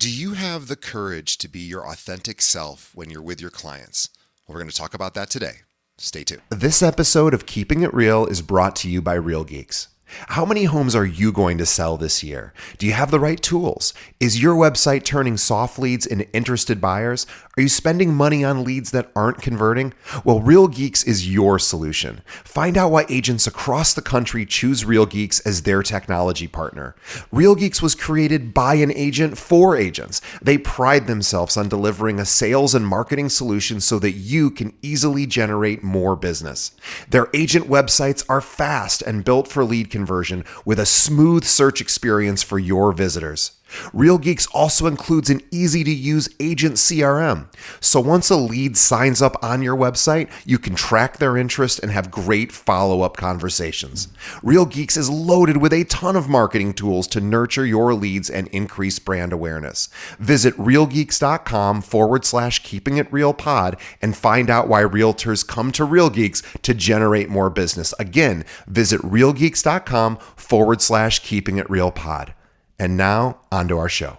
Do you have the courage to be your authentic self when you're with your clients? Well, we're going to talk about that today. Stay tuned. This episode of Keeping It Real is brought to you by Real Geeks. How many homes are you going to sell this year? Do you have the right tools? Is your website turning soft leads into interested buyers? Are you spending money on leads that aren't converting? Well, Real Geeks is your solution. Find out why agents across the country choose Real Geeks as their technology partner. Real Geeks was created by an agent for agents. They pride themselves on delivering a sales and marketing solution so that you can easily generate more business. Their agent websites are fast and built for lead conversion with a smooth search experience for your visitors. Real Geeks also includes an easy-to-use agent CRM. So once a lead signs up on your website, you can track their interest and have great follow-up conversations. Real Geeks is loaded with a ton of marketing tools to nurture your leads and increase brand awareness. Visit realgeeks.com/keepingitrealpod and find out why realtors come to Real Geeks to generate more business. Again, visit realgeeks.com/keepingitrealpod. And now, onto our show.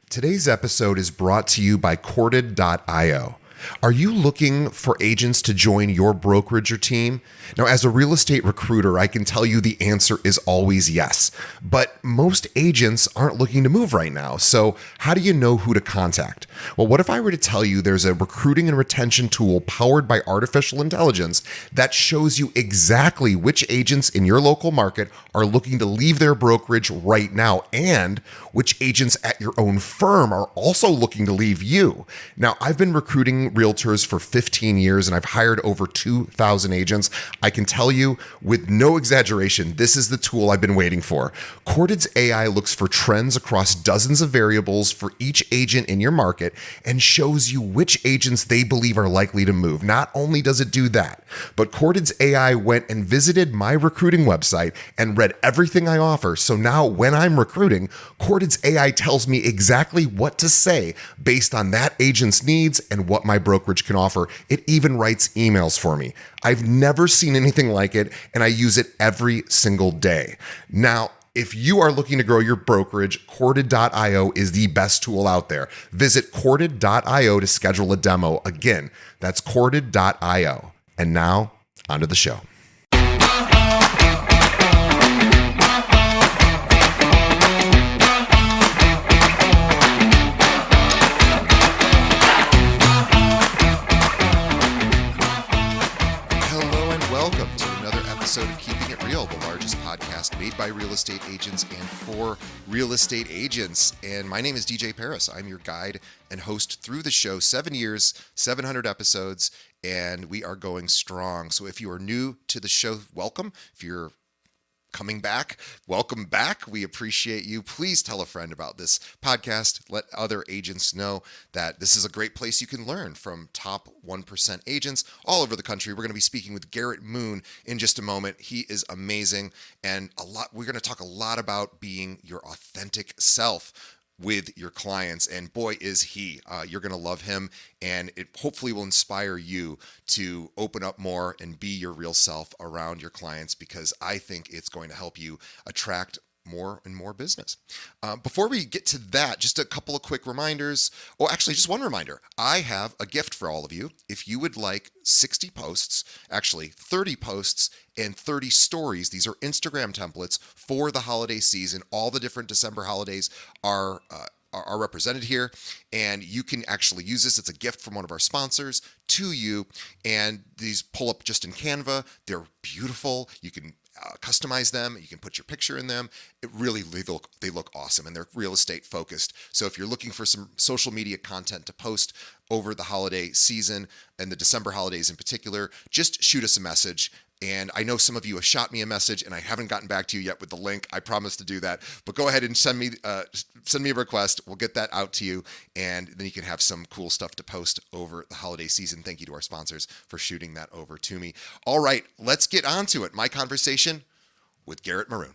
Today's episode is brought to you by Corded.io. Are you looking for agents to join your brokerage or team? Now, as a real estate recruiter, I can tell you the answer is always yes. But most agents aren't looking to move right now. So how do you know who to contact? Well, what if I were to tell you there's a recruiting and retention tool powered by artificial intelligence that shows you exactly which agents in your local market are looking to leave their brokerage right now and which agents at your own firm are also looking to leave you? Now, I've been recruiting realtors for 15 years and I've hired over 2,000 agents. I can tell you with no exaggeration, this is the tool I've been waiting for. Corded's AI looks for trends across dozens of variables for each agent in your market and shows you which agents they believe are likely to move. Not only does it do that, but Corded's AI went and visited my recruiting website and read everything I offer. So now when I'm recruiting, Corded's AI tells me exactly what to say based on that agent's needs and what my brokerage can offer. It even writes emails for me. I've never seen anything like it, and I use it every single day. Now, if you are looking to grow your brokerage, Corded.io is the best tool out there. Visit Corded.io to schedule a demo. Again, that's Corded.io. And now, onto the show. Of Keeping It Real, the largest podcast made by real estate agents and for real estate agents. And my name is DJ Paris. I'm your guide and host through the show. 7 years, 700 episodes, and we are going strong. So if you are new to the show, welcome. If you're coming back, welcome back. We appreciate you. Please tell a friend about this podcast. Let other agents know that this is a great place you can learn from top 1% agents all over the country. We're going to be speaking with Garrett Maroon in just a moment. He is amazing, and we're going to talk a lot about being your authentic self with your clients, and boy is he. You're going to love him, and it hopefully will inspire you to open up more and be your real self around your clients, because I think it's going to help you attract more and more business. Before we get to that, just a couple of quick reminders. Oh, actually, just one reminder. I have a gift for all of you. If you would like 60 posts, actually 30 posts and 30 stories, these are Instagram templates for the holiday season. All the different December holidays are represented here, and you can actually use this. It's a gift from one of our sponsors to you, and these pull up just in Canva. They're beautiful. You can customize them. You can put your picture in them. They look awesome, and they're real estate focused. So if you're looking for some social media content to post over the holiday season and the December holidays in particular, just shoot us a message. And I know some of you have shot me a message, and I haven't gotten back to you yet with the link. I promise to do that. But go ahead and send me a request. We'll get that out to you, and then you can have some cool stuff to post over the holiday season. Thank you to our sponsors for shooting that over to me. All right, let's get on to it. My conversation with Garrett Maroon.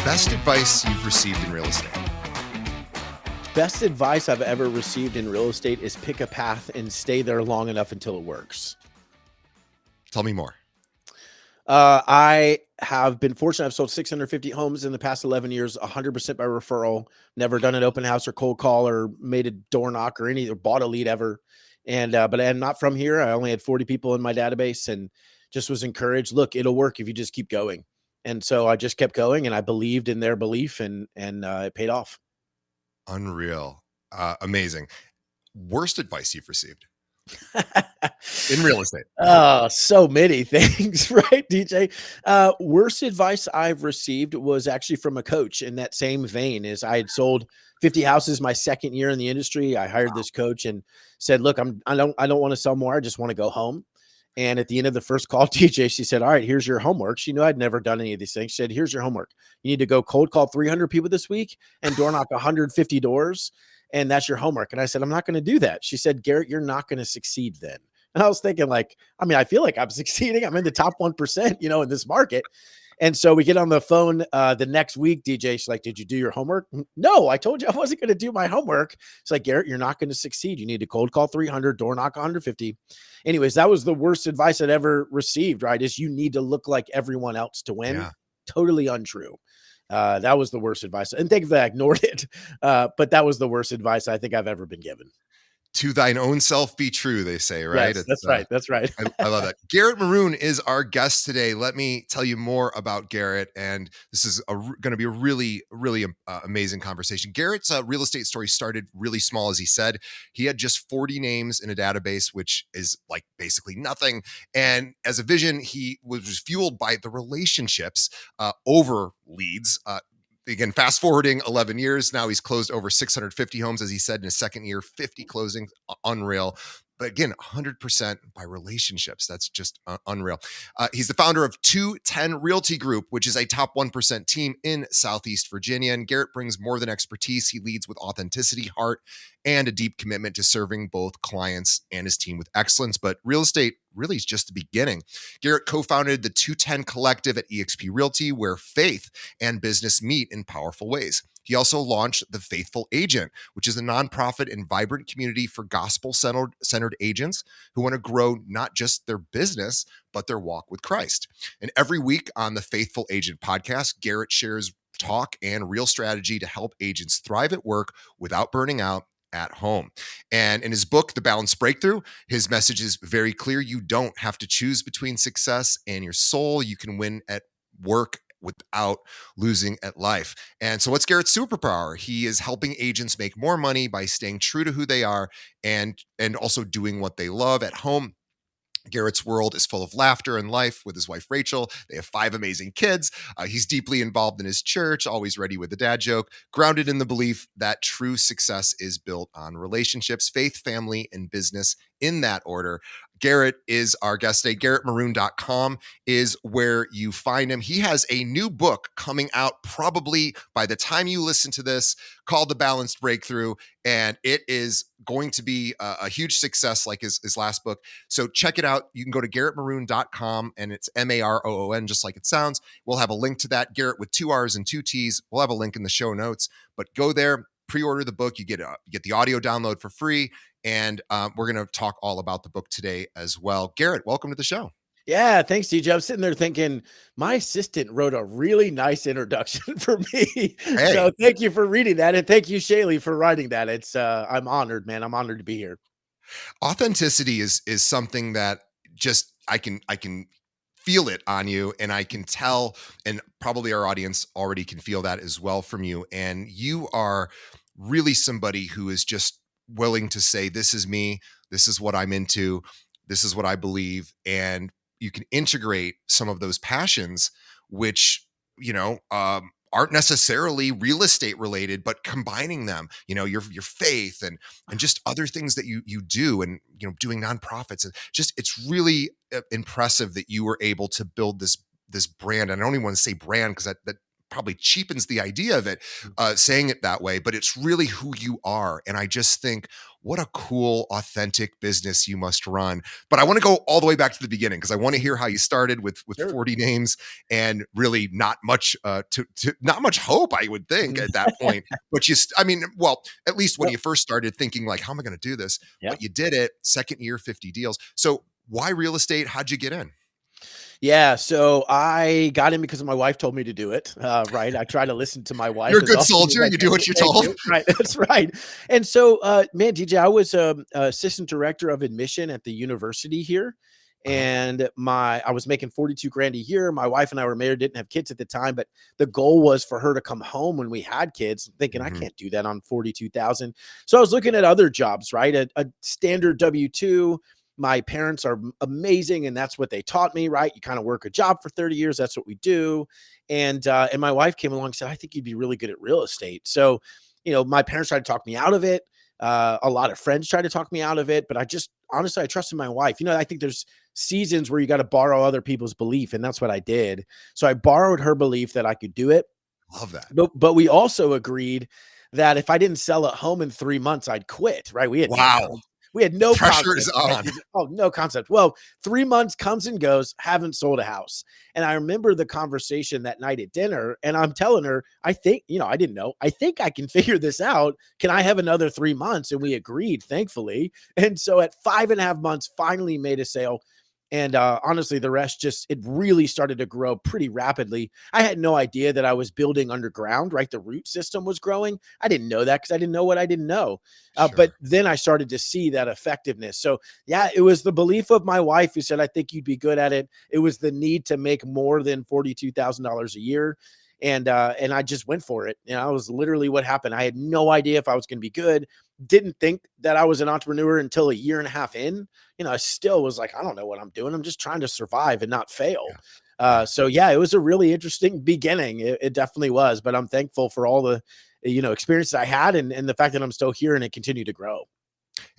Best advice you've received in real estate? best advice I've ever received in real estate is pick a path and stay there long enough until it works. Tell me more. I have been fortunate. I've sold 650 homes in the past 11 years, 100% by referral. Never done an open house or cold call or made a door knock or bought a lead ever. And, but I'm not from here. I only had 40 people in my database and just was encouraged. Look, it'll work if you just keep going. And so I just kept going and I believed in their belief and it paid off. Unreal. Amazing. Worst advice you've received in real estate? Oh, so many things, right, DJ? Worst advice I've received was actually from a coach in that same vein. Is I had sold 50 houses my second year in the industry. I hired this coach and said, "Look, I don't want to sell more. I just want to go home." And at the end of the first call, DJ, she said, "All right, here's your homework." She knew I'd never done any of these things. She said, "Here's your homework. You need to go cold call 300 people this week and door knock 150 doors, and that's your homework." And I said, "I'm not going to do that." She said, "Garrett, you're not going to succeed then." And I was thinking, like, I mean, I feel like I'm succeeding. I'm in the top 1%, in this market. And so we get on the phone the next week, DJ. She's like, "Did you do your homework?" "No, I told you I wasn't going to do my homework." It's like, "Garrett, you're not going to succeed. You need to cold call 300, door knock 150. Anyways, that was the worst advice I'd ever received, right? Is you need to look like everyone else to win. Yeah. Totally untrue. That was the worst advice. And thankfully I ignored it. But that was the worst advice I think I've ever been given. To thine own self be true, they say, right? Yes, that's right. That's right. I love that. Garrett Maroon is our guest today. Let me tell you more about Garrett, and this is going to be a really, really amazing conversation. Garrett's real estate story started really small, as he said. He had just 40 names in a database, which is like basically nothing. And as a vision, he was fueled by the relationships over leads. Again, fast forwarding 11 years, now he's closed over 650 homes, as he said, in his second year, 50 closings, unreal. But again, 100% by relationships. That's just unreal. He's the founder of 210 Realty Group, which is a top 1% team in Southeast Virginia. And Garrett brings more than expertise. He leads with authenticity, heart, and a deep commitment to serving both clients and his team with excellence. But real estate really is just the beginning. Garrett co-founded the 210 Collective at eXp Realty, where faith and business meet in powerful ways. He also launched The Faithful Agent, which is a nonprofit and vibrant community for gospel-centered agents who want to grow not just their business, but their walk with Christ. And every week on the Faithful Agent podcast, Garrett shares talk and real strategy to help agents thrive at work without burning out at home. And in his book, The Balanced Breakthrough, his message is very clear. You don't have to choose between success and your soul. You can win at work without losing at life. And so what's Garrett's superpower? He is helping agents make more money by staying true to who they are and also doing what they love at home. Garrett's world is full of laughter and life with his wife, Rachel. They have 5 amazing kids. He's deeply involved in his church, always ready with a dad joke, grounded in the belief that true success is built on relationships, faith, family, and business in that order. Garrett is our guest today. GarrettMaroon.com is where you find him. He has a new book coming out probably by the time you listen to this called The Balanced Breakthrough, and it is going to be a huge success like his last book. So check it out. You can go to GarrettMaroon.com, and it's Maroon, just like it sounds. We'll have a link to that. Garrett with 2 R's and 2 T's. We'll have a link in the show notes, but go there, pre-order the book. You get the audio download for free. And we're going to talk all about the book today as well. Garrett, welcome to the show. Yeah, thanks, DJ. I was sitting there thinking, my assistant wrote a really nice introduction for me. Hey. So thank you for reading that. And thank you, Shaylee, for writing that. It's I'm honored, man. I'm honored to be here. Authenticity is something that just I can feel it on you, and I can tell, and probably our audience already can feel that as well from you. And you are really somebody who is just willing to say, this is me, this is what I'm into, this is what I believe. And you can integrate some of those passions, which, aren't necessarily real estate related, but combining them, your faith and just other things that you do, and, doing nonprofits, and just, it's really impressive that you were able to build this brand. And I don't even want to say brand, because that probably cheapens the idea of it, saying it that way, but it's really who you are. And I just think, what a cool, authentic business you must run. But I want to go all the way back to the beginning because I want to hear how you started with Sure. 40 names and really not much not much hope, I would think, at that point. But I mean, well, at least when Yep. you first started thinking like, how am I going to do this? Yeah. But you did it. Second year, 50 deals. So why real estate? How'd you get in? Yeah, so I got in because my wife told me to do it, right? I try to listen to my wife You're a as good often as soldier. I You do can. what you're Thank told. you. Right, that's right. And so, man, DJ, I was assistant director of admission at the university here, Uh-huh. and I was making 42 grand a year. My wife and I were married, didn't have kids at the time, but the goal was for her to come home when we had kids. Thinking I Mhm. can't do that on 42,000, so I was looking at other jobs, right? A standard W-2. My parents are amazing, and that's what they taught me, right? You kind of work a job for 30 years. That's what we do. And my wife came along and said, I think you'd be really good at real estate. So, my parents tried to talk me out of it. A lot of friends tried to talk me out of it, but I just honestly, I trusted my wife. I think there's seasons where you got to borrow other people's belief, and that's what I did. So I borrowed her belief that I could do it. Love that. But we also agreed that if I didn't sell a home in 3 months, I'd quit, right? Wow. We had The no pressure is concept, right? on. Oh, no concept. Well, 3 months comes and goes, haven't sold a house. And I remember the conversation that night at dinner, and I'm telling her, I think, I didn't know. I think I can figure this out. Can I have another 3 months? And we agreed, thankfully. And so at 5.5 months, finally made a sale. And honestly, the rest it really started to grow pretty rapidly. I had no idea that I was building underground, right? The root system was growing. I didn't know that because I didn't know what I didn't know. But Sure. then I started to see that effectiveness. So, yeah, it was the belief of my wife who said, I think you'd be good at it. It was the need to make more than $42,000 a year. And I just went for it. It was literally what happened. I had no idea if I was going to be good. Didn't think that I was an entrepreneur until a year and a half in. I still was like, I don't know what I'm doing. I'm just trying to survive and not fail. Yeah. Yeah. So yeah, it was a really interesting beginning. It definitely was, but I'm thankful for all the, experiences I had and the fact that I'm still here and it continued to grow.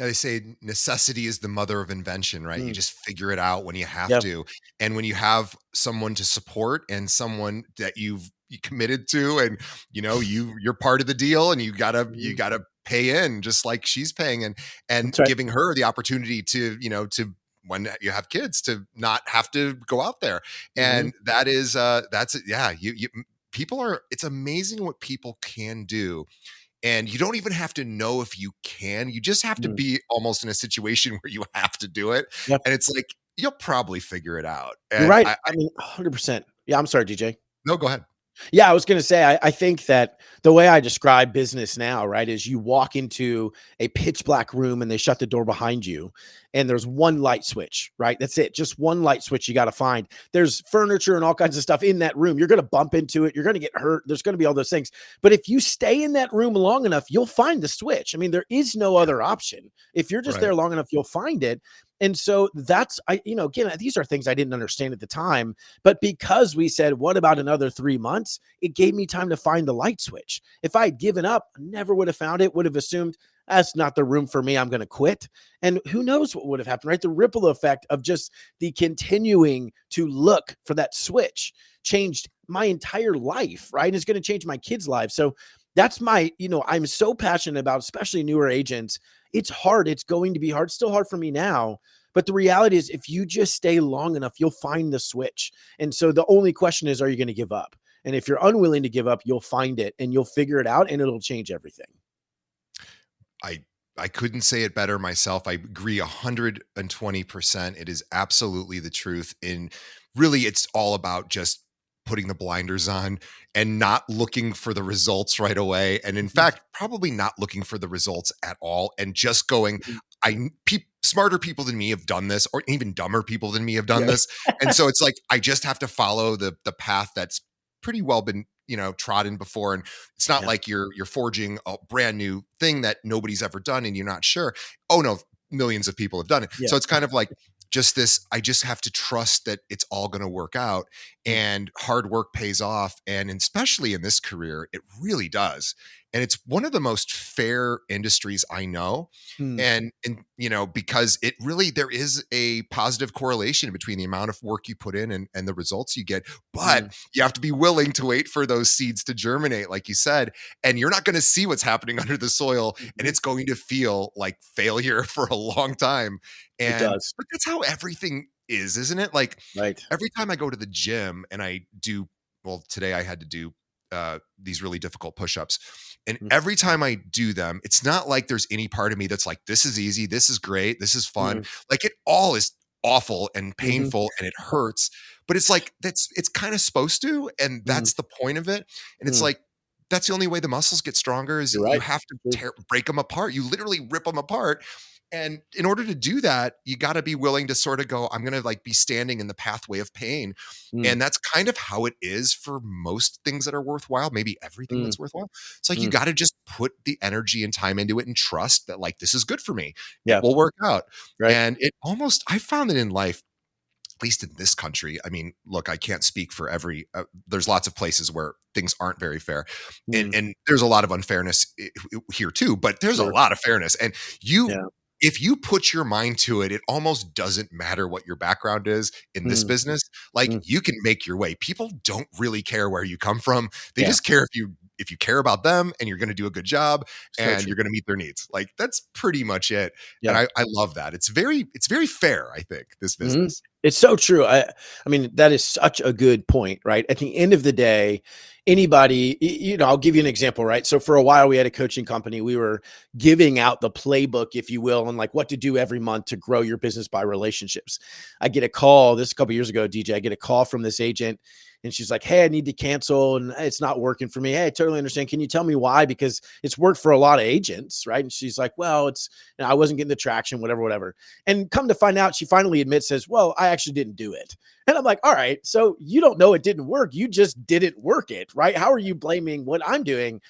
Yeah, they say necessity is the mother of invention, right? You Mm, just figure it out when you have yeah. to. And when you have someone to support and someone that you committed to and you're part of the deal and you Mhm. gotta pay in just like she's paying and That's right. giving her the opportunity to when you have kids to not have to go out there. Mhm. And that's it. Yeah, you people are it's amazing what people can do and you don't even have to know if you can. You just have to Mm. be almost in a situation where you have to do it. Yeah. And it's like, you'll probably figure it out. You're And right. I I mean, 100%. Yeah. I'm sorry, DJ. no, go ahead. Yeah, I was going to say, I think that the way I describe business now, right, is you walk into a pitch black room and they shut the door behind you, and there's one light switch, right? That's it. Just one light switch you got to find. There's furniture and all kinds of stuff in that room. You're going to bump into it. You're going to get hurt. There's going to be all those things. But if you stay in that room long enough, you'll find the switch. I mean, there is no Yeah, other option. If you're just right. there long enough, you'll find it. And so again, these are things I didn't understand at the time, but because we said, what about another 3 months? It gave me time to find the light switch. If I had given up, I never would have found it, would have assumed that's not the room for me. I'm going to quit. And who knows what would have happened, right? The ripple effect of just the continuing to look for that switch changed my entire life, right? It's going to change my kids' lives. So that's I'm so passionate about, especially newer agents. It's hard. It's going to be hard. Still hard for me now. But the reality is, if you just stay long enough, you'll find the switch. And so the only question is, are you going to give up? And if you're unwilling to give up, you'll find it and you'll figure it out and it'll change everything. I I couldn't say it better myself. I agree 120%. It is absolutely the truth. And really, it's all about just putting the blinders on and not looking for the results right away. And in Mhm, fact, probably not looking for the results at all and just going, mhm. smarter people than me have done this, or even dumber people than me have done Yeah. this. And so it's like, I just have to follow the path that's pretty well been, trodden before. And it's not Yeah. like you're forging a brand new thing that nobody's ever done and you're not sure. Oh no, millions of people have done it. Yeah. So it's kind of like just this, I just have to trust that it's all going to work out Mm. and hard work pays off. And especially in this career, it really does. and it's one of the most fair industries I know. Mm, And because it really, there is a positive correlation between the amount of work you put in and the results you get, but mm, you have to be willing to wait for those seeds to germinate, like you said, and you're not going to see what's happening under the soil, and mhm. it's going to feel like failure for a long time. It And does. but that's how everything is, isn't it? Like Right. every time I go to the gym and I do, well, today I had to do these really difficult push-ups. And Mm, every time I do them, it's not like there's any part of me that's like, this is easy, this is great, this is fun. mm, Like it all is awful and mhm, painful and it hurts. But it's like it's kind of supposed to, and mm, that's the point of it. And it's mm. like that's the only way the muscles get stronger is You're you right. have to True. break them apart. You literally rip them apart. And in order to do that, you got to be willing to sort of go, I'm going to like be standing in the pathway of pain. Mm, And that's kind of how it is for most things that are worthwhile, maybe everything mm, that's worthwhile. It's like you mm. got to just put the energy and time into it and trust that like this is good for me. It Yeah. will work out. Right. And it almost, I found that in life, at least in this country, I mean, look, I can't speak for every. There's lots of places where things aren't very fair, and Mm, and there's a lot of unfairness here too. But there's a sure. lot of fairness, and Yeah. if you put your mind to it, it almost doesn't matter what your background is in this Mm, business. Like mm. you can make your way. People don't really care where you come from. They Yeah. just care if you care about them and you're going to do a good job So and true. you're going to meet their needs. Like that's pretty much it. And Yeah. I love that. It's very fair, I think, this Mhm. business. It's so true. I mean, that is such a good point, right? At the end of the day, anybody, I'll give you an example, right? So for a while we had a coaching company. We were giving out the playbook, if you will, on like what to do every month to grow your business by relationships. I get a call, this a couple years ago, DJ, I get a call from this agent and she's like, "Hey, I need to cancel and it's not working for me." "Hey, I totally understand. Can you tell me why? Because it's worked for a lot of agents," right? And she's like, "Well, I wasn't getting the traction, whatever, whatever." And come to find out, she finally admits, says, "Well, I actually didn't do it." And I'm like, all right, so you don't know it didn't work. You just didn't work it, right? How are you blaming what I'm doing?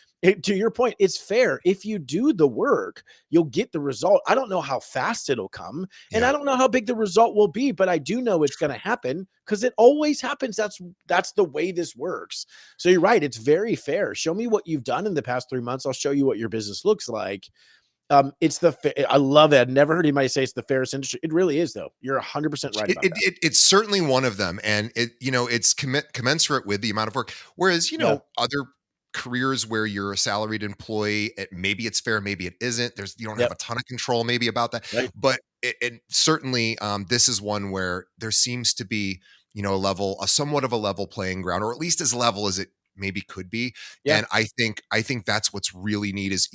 To your point, it's fair. If you do the work, you'll get the result. I don't know how fast it'll come, and Yeah. I don't know how big the result will be, but I do know it's going to happen because it always happens. That's the way this works. So you're right. It's very fair. Show me what you've done in the past 3 months. I'll show you what your business looks like. I love it. I've never heard anybody say it's the fairest industry. It really is, though. You're 100% right It, about it, that. it it's certainly one of them, and it's commensurate with the amount of work. Whereas Yeah. other careers where you're a salaried employee, maybe it's fair, maybe it isn't. You don't have Yep. a ton of control maybe about that, Right. but it certainly this is one where there seems to be a somewhat of a level playing ground, or at least as level as it maybe could be. Yeah. And I think that's what's really neat is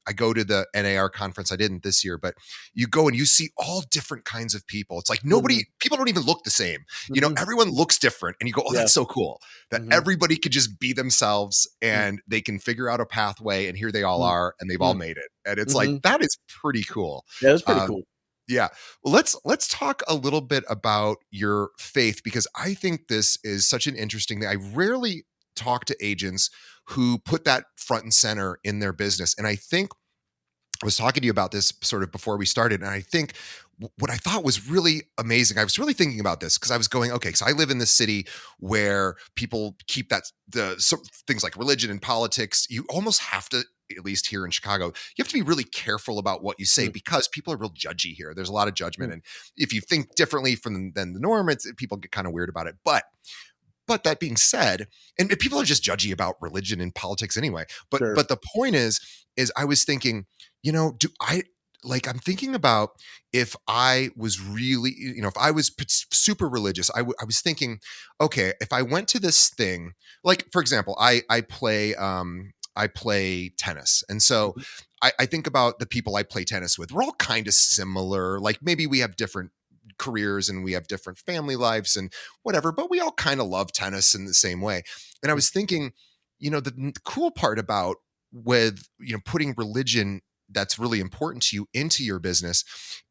I go to the NAR conference. I didn't this year, but you go and you see all different kinds of people. It's like Mhm. people don't even look the same. Mhm. Everyone looks different. And you go, oh, Yeah. that's so cool that Mhm. everybody could just be themselves Mm, and they can figure out a pathway. And here they all mm, are, and they've all mm, made it. And it's like, mhm. that is pretty cool. Yeah, that's pretty Um, cool. yeah. Well, let's talk a little bit about your faith because I think this is such an interesting thing. I rarely talk to agents who put that front and center in their business. And I think I was talking to you about this sort of before we started, and I think what I thought was really amazing. I was really thinking about this because I was going, okay, so I live in this city where people keep things like religion and politics. You almost have to, at least here in Chicago, you have to be really careful about what you say Mm, because people are real judgy here. There's a lot of judgment, mm, and if you think differently than the norm, people get kind of weird about it. But that being said, and people are just judgy about religion and politics anyway. But sure. but the point is I was thinking, do I like I'm thinking about if I was really, if I was super religious, I was thinking, okay, if I went to this thing, like for example, I play tennis. And so Mhm. I think about the people I play tennis with. We're all kind of similar. Like maybe we have different careers and we have different family lives and whatever, but we all kind of love tennis in the same way. And I Mm, was thinking, the cool part about with, putting religion that's really important to you into your business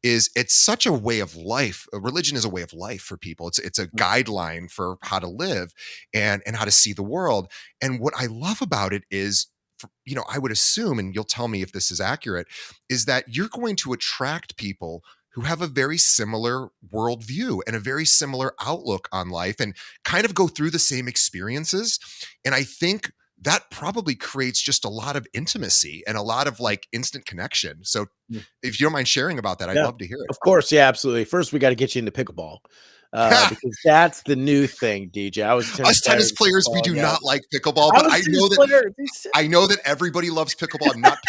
is it's such a way of life. Religion is a way of life for people. It's a mm, guideline for how to live and how to see the world. And what I love about it is I would assume, and you'll tell me if this is accurate, is that you're going to attract people who have a very similar worldview and a very similar outlook on life and kind of go through the same experiences. And I think that probably creates just a lot of intimacy and a lot of like instant connection. So if you don't mind sharing about that, I'd Yeah, love to hear it. of course. Yeah, absolutely. First, we got to get you into pickleball because that's the new thing, DJ. I was a tennis Us player. tennis players, we do Yeah. not like pickleball, I but was a tennis player. I know that everybody loves pickleball. I'm not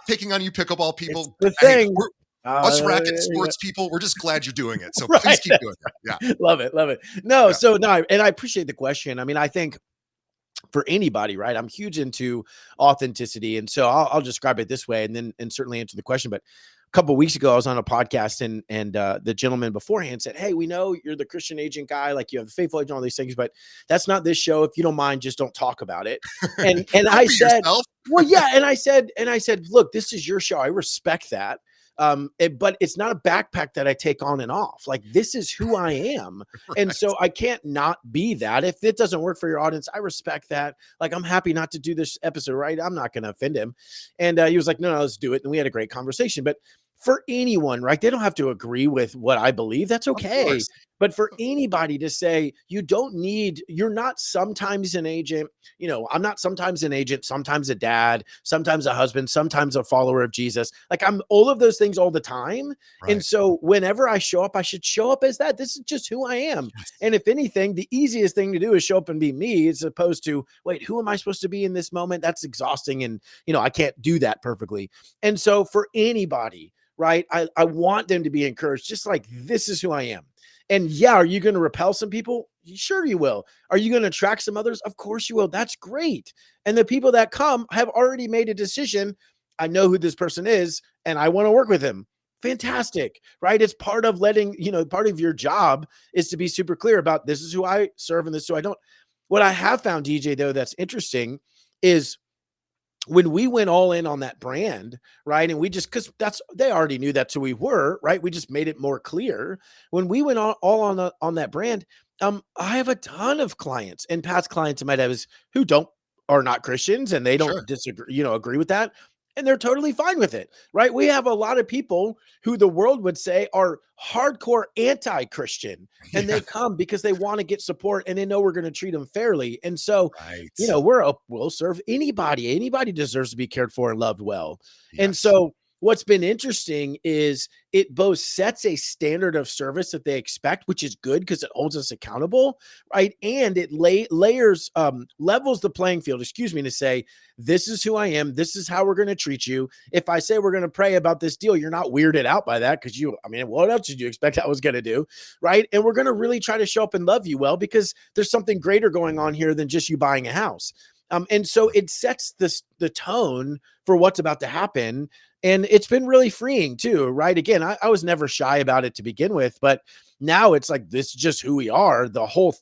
picking on you pickleball It's people. the Hey, thing. we're us racket sports people. We're just glad you're doing it. So please Right. keep doing it. Yeah. Love it. Love it. No, Yeah. so no, and I appreciate the question. I mean, I think for anybody, right? I'm huge into authenticity. And so I'll describe it this way and certainly answer the question. But a couple of weeks ago, I was on a podcast and the gentleman beforehand said, "Hey, we know you're the Christian agent guy, like you have the faithful agent, all these things, but that's not this show. If you don't mind, just don't talk about it." And Don't I be said, yourself. "Well, yeah." And I said, "Look, this is your show. I respect that. But it's not a backpack that I take on and off. Like this is who I am. And so I can't not be that. If it doesn't work for your audience, I respect that. Like I'm happy not to do this episode, right? I'm not going to offend him." And he was like, "No, let's do it." And we had a great conversation. But for anyone, right? They don't have to agree with what I believe. That's Of okay. course. But for anybody to say, you're not sometimes an agent, I'm not sometimes an agent, sometimes a dad, sometimes a husband, sometimes a follower of Jesus. Like I'm all of those things all the time. And Right. so whenever I show up, I should show up as that. This is just who I am. Yes. And if anything, the easiest thing to do is show up and be me as opposed to, wait, who am I supposed to be in this moment? That's exhausting. And, I can't do that perfectly. And so for anybody, right, I want them to be encouraged, just like this is who I am. And yeah, are you going to repel some people? Sure, you will. Are you going to attract some others? Of course you will. That's great. And the people that come have already made a decision. I know who this person is and I want to work with him. Fantastic, right? It's part of part of your job is to be super clear about this is who I serve and this is who I don't. What I have found, DJ, though, that's interesting is when we went all in on that brand, right? And we just, because they already knew that's who we were, right? We just made it more clear. When we went all on that brand, I have a ton of clients and past clients I might have who are not Christians and they don't Sure. disagree, agree with that. And they're totally fine with it, right? We have a lot of people who the world would say are hardcore anti-Christian, and Yeah. they come because they want to get support and they know we're going to treat them fairly. And so, Right. we'll serve anybody. Anybody deserves to be cared for and loved well. And Yes. so what's been interesting is it both sets a standard of service that they expect, which is good because it holds us accountable, right? And it levels the playing field, to say, this is who I am. This is how we're going to treat you. If I say we're going to pray about this deal, you're not weirded out by that because what else did you expect I was going to do? Right. And we're going to really try to show up and love you well because there's something greater going on here than just you buying a house. And so it sets the tone for what's about to happen. And it's been really freeing too, right? Again, I was never shy about it to begin with, but now it's like, this is just who we are. The whole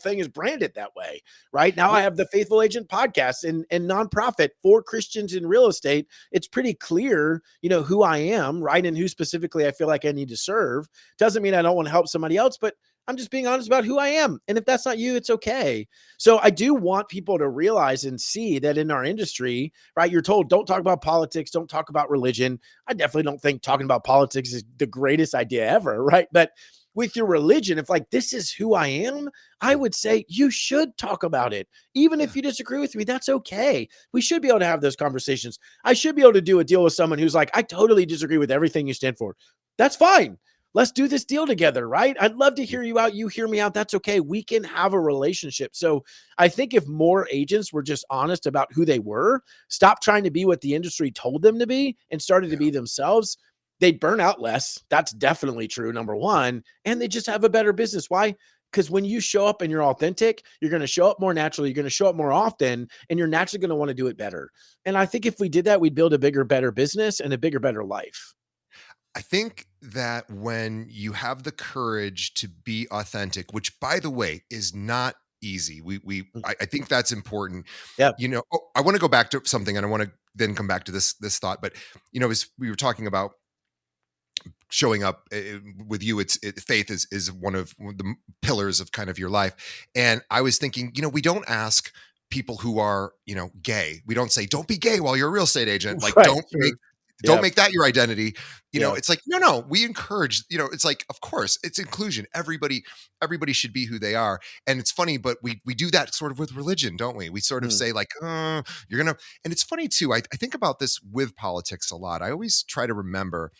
thing is branded that way, right? Now I have the Faithful Agent podcast and nonprofit for Christians in real estate. It's pretty clear, who I am, right? And who specifically I feel like I need to serve. Doesn't mean I don't want to help somebody else, but I'm just being honest about who I am. And if that's not you, it's okay. So I do want people to realize and see that in our industry, right, you're told, don't talk about politics, don't talk about religion. I definitely don't think talking about politics is the greatest idea ever, right? But with your religion, if like, this is who I am, I would say you should talk about it. Even if you disagree with me, that's okay. We should be able to have those conversations. I should be able to do a deal with someone who's like, I totally disagree with everything you stand for. That's fine. Let's do this deal together, right? I'd love to hear you out. You hear me out. That's okay. We can have a relationship. So I think if more agents were just honest about who they were, stop trying to be what the industry told them to be and started to be themselves, they'd burn out less. That's definitely true, number one. And they just have a better business. Why? Because when you show up and you're authentic, you're going to show up more naturally. You're going to show up more often, and you're naturally going to want to do it better. And I think if we did that, we'd build a bigger, better business and a bigger, better life. I think that when you have the courage to be authentic, which by the way is not easy, I think that's important. Yeah. I want to go back to something, and I want to then come back to this thought. But as we were talking about showing up with you, faith is one of the pillars of kind of your life. And I was thinking, we don't ask people who are gay. We don't say don't be gay while you're a real estate agent. Like Right. don't make don't Yeah. make that your identity. Yeah. It's like, no, we encourage, it's like, of course, it's inclusion. Everybody should be who they are. And it's funny, but we do that sort of with religion, don't we? We sort of Mm. say like, you're going to, and it's funny too. I think about this with politics a lot. I always try to remember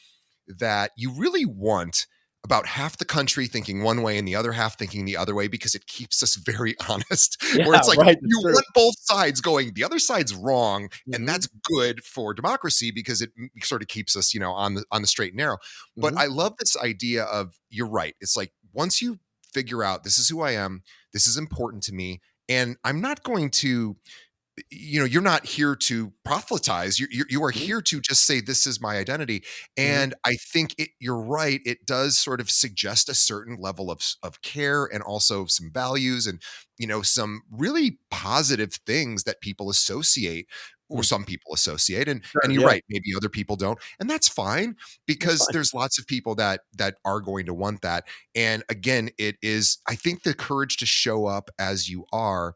that you really want about half the country thinking one way and the other half thinking the other way, because it keeps us very honest. Where Yeah. it's like Right. you That's true. want both sides going, the other side's wrong, and Mhm. that's good for democracy because it sort of keeps us, on the straight and narrow. But Mhm. I love this idea of, you're right. It's like, once you figure out this is who I am, this is important to me, and I'm not going to, you're not here to proselytize. You are Mhm. here to just say, this is my identity. Mhm. And I think you're right. It does sort of suggest a certain level of care, and also some values, and, some really positive things that people associate, or Mm. some people associate. And Sure. you're Yeah. right. Maybe other people don't. And that's fine, That's because fine. there's lots of people that are going to want that. And again, it is, I think, the courage to show up as you are,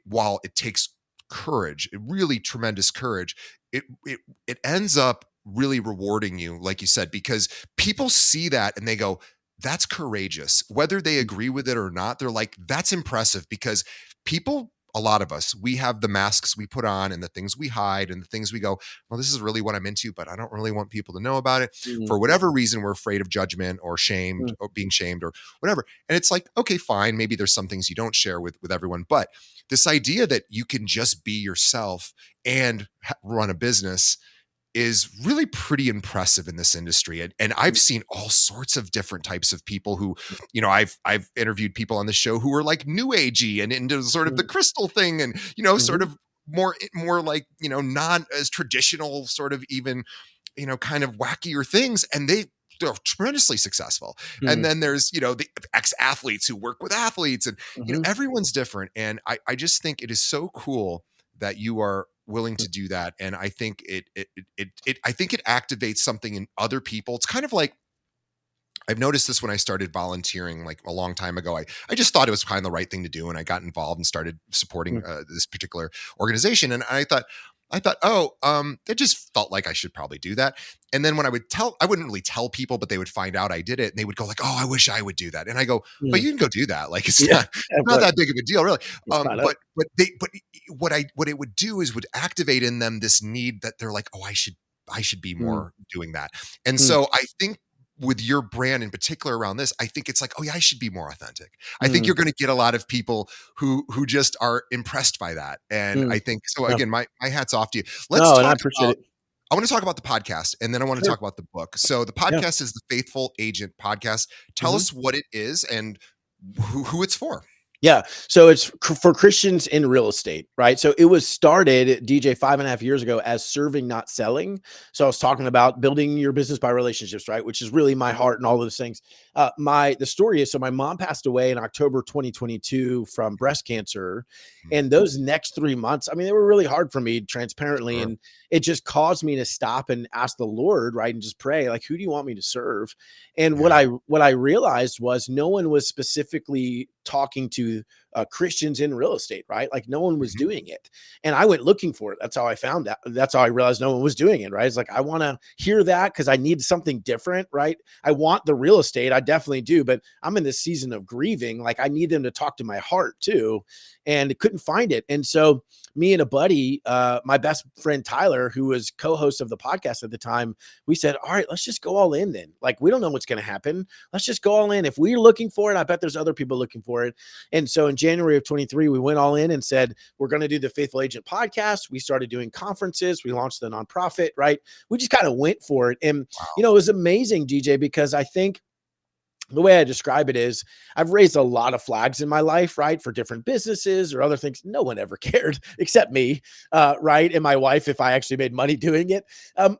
while it takes courage, really tremendous courage, it ends up really rewarding you, like you said, because people see that and they go, that's courageous. Whether they Mm. agree with it or not, they're like, that's impressive, because people, a lot of us, we have the masks we put on and the things we hide and the things we go, well, this is really what I'm into, but I don't really want people to know about it. Mhm. For whatever reason, we're afraid of judgment or shamed Mm. or being shamed or whatever. And it's like, okay, fine. Maybe there's some things you don't share with everyone, but this idea that you can just be yourself and run a business is really pretty impressive in this industry. And I've seen all sorts of different types of people who, I've interviewed people on the show who are like new agey and into sort of the Mm. crystal thing, and, sort Mhm. of more like, not as traditional, sort of even, kind of wackier things. And they're tremendously successful. And Mm. then there's, the ex-athletes who work with athletes, and, Mhm. everyone's different. And I just think it is so cool that you are willing Mm. to do that. And I think I think it activates something in other people. It's kind of like, I've noticed this when I started volunteering like a long time ago. I just thought it was kind of the right thing to do. And I got involved and started supporting Mm. this particular organization. And I thought, it just felt like I should probably do that. And then when I wouldn't really tell people, but they would find out I did it, and they would go like, oh, I wish I would do that. And I go, but Mm. you can go do that. Like, it's Yeah. not, Yeah, not right. that big of a deal, really. It's not up. But what it would do is would activate in them this need that they're like, oh, I should be Mm. more doing that. And Mm. so I think with your brand in particular around this, I think it's like, oh yeah, I should be more authentic. I think Mm. you're going to get a lot of people who just are impressed by that. And Mm. I think so. Yeah. Again, my hat's off to you. Let's No, and I talk appreciate about. it. I want to talk about the podcast, and then I want to Sure. talk about the book. So the Yeah. podcast is the Faithful Agent Podcast. Tell Mhm. us what it is and who it's for. Yeah. So it's for Christians in real estate, right? So it was started, DJ, 5.5 years ago as serving, not selling. So I was talking about building your business by relationships, right? Which is really my heart and all those things. The story is, so my mom passed away in October 2022 from breast cancer. Mm, And those next 3 months, I mean, they were really hard for me, transparently. sure. And it just caused me to stop and ask the Lord, right? And just pray, like, who do you want me to serve? And Yeah. what I realized was no one was specifically talking to Christians in real estate, right? Like no one was Mhm. doing it. And I went looking for it. That's how I found out. That's how I realized no one was doing it, right? It's like, I want to hear that because I need something different, right? I want the real estate. I definitely do, but I'm in this season of grieving. Like I need them to talk to my heart too. And couldn't find it. And so me and a buddy, my best friend, Tyler, who was co-host of the podcast at the time, we said, all right, let's just go all in then. Like, we don't know what's going to happen. Let's just go all in. If we're looking for it, I bet there's other people looking for it. And so in January of 23, we went all in and said, we're going to do the Faithful Agent podcast. We started doing conferences. We launched the nonprofit, right? We just kind of went for it. And, it was amazing, DJ, because I think the way I describe it is I've raised a lot of flags in my life, right? For different businesses or other things. No one ever cared except me, right? And my wife, if I actually made money doing it.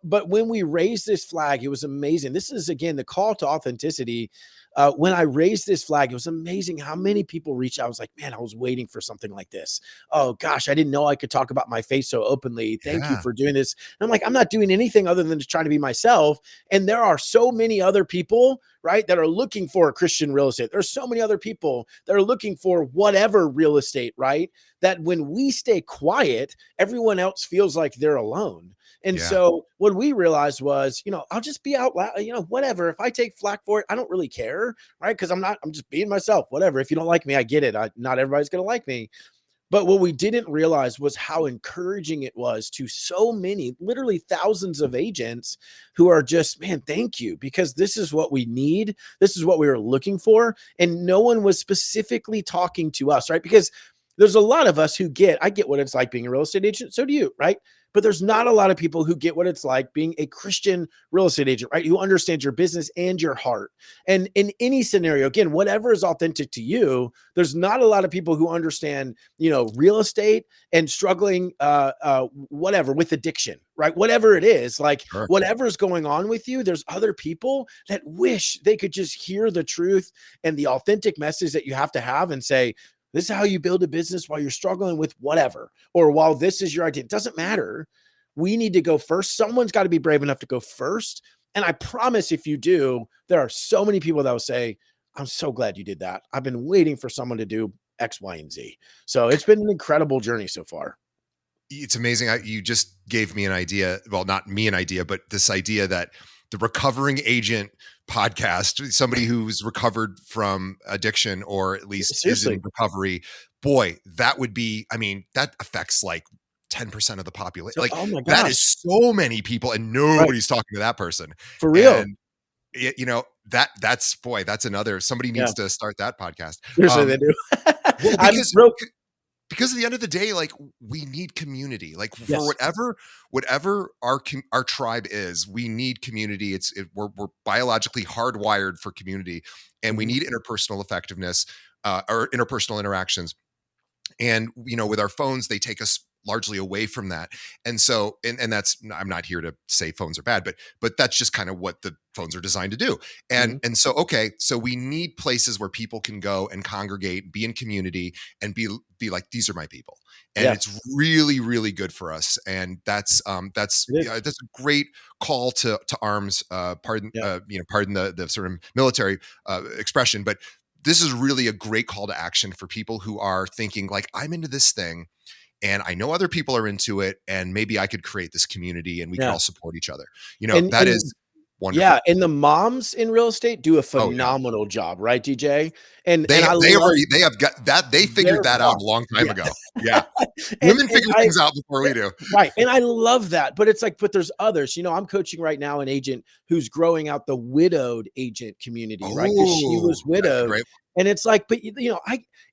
But when we raised this flag, it was amazing. This is, again, the call to authenticity. When I raised this flag, it was amazing how many people reached out. I was like, man, I was waiting for something like this. Oh gosh, I didn't know I could talk about my faith so openly. Thank you Yeah. for doing this. And I'm like, I'm not doing anything other than just trying to be myself. And there are so many other people, right, that are looking for Christian real estate. There's so many other people that are looking for whatever real estate, right? That when we stay quiet, everyone else feels like they're alone. And Yeah. so what we realized was, I'll just be out loud, whatever. If I take flack for it, I don't really care, right? Because I'm just being myself, whatever. If you don't like me, I get it. Not everybody's going to like me. But what we didn't realize was how encouraging it was to so many, literally thousands of agents who are just, man, thank you, because this is what we need. This is what we were looking for. And no one was specifically talking to us, right? Because there's a lot of us I get what it's like being a real estate agent. So do you, right? But there's not a lot of people who get what it's like being a Christian real estate agent, right? Who understands your business and your heart. And in any scenario, again, whatever is authentic to you, there's not a lot of people who understand, real estate and struggling, whatever, with addiction, right? Whatever it is, like Sure. whatever's going on with you, there's other people that wish they could just hear the truth and the authentic message that you have to have and say, this is how you build a business while you're struggling with whatever, or while this is your idea. It doesn't matter. We need to go first. Someone's got to be brave enough to go first. And I promise if you do, there are so many people that will say, I'm so glad you did that. I've been waiting for someone to do X, Y, and Z. So it's been an incredible journey so far. It's amazing. You just gave me an idea. Well, not me an idea, but this idea that the recovering agent podcast, somebody who's recovered from addiction or at least is in recovery, boy, that would be, that affects like 10% of the population. So, Like oh my that gosh, is so many people and nobody's talking to that person. for real. And that's another, somebody needs to start that podcast. Usually they do. Well, because at the end of the day, like we need community, like for whatever our tribe is, we need community. We're biologically hardwired for community, and we need interpersonal effectiveness, or interpersonal interactions. And, with our phones, they take us largely away from that. And so, and that's, I'm not here to say phones are bad, but that's just kind of what the phones are designed to do. And, and so, okay, so we need places where people can go and congregate, be in community and be like, these are my people. And it's really, really good for us. And that's a great call to arms, pardon the sort of military expression, but this is really a great call to action for people who are thinking like, I'm into this thing and I know other people are into it and maybe I could create this community and we can all support each other. That is wonderful. Yeah. And the moms in real estate do a phenomenal job, right, DJ? And they have got that. They figured that out a long time ago. Yeah. and Women figure things out before we do. Right. And I love that. But it's like, but there's others. I'm coaching right now an agent who's growing out the widowed agent community, right? Because she was widowed. And it's like, but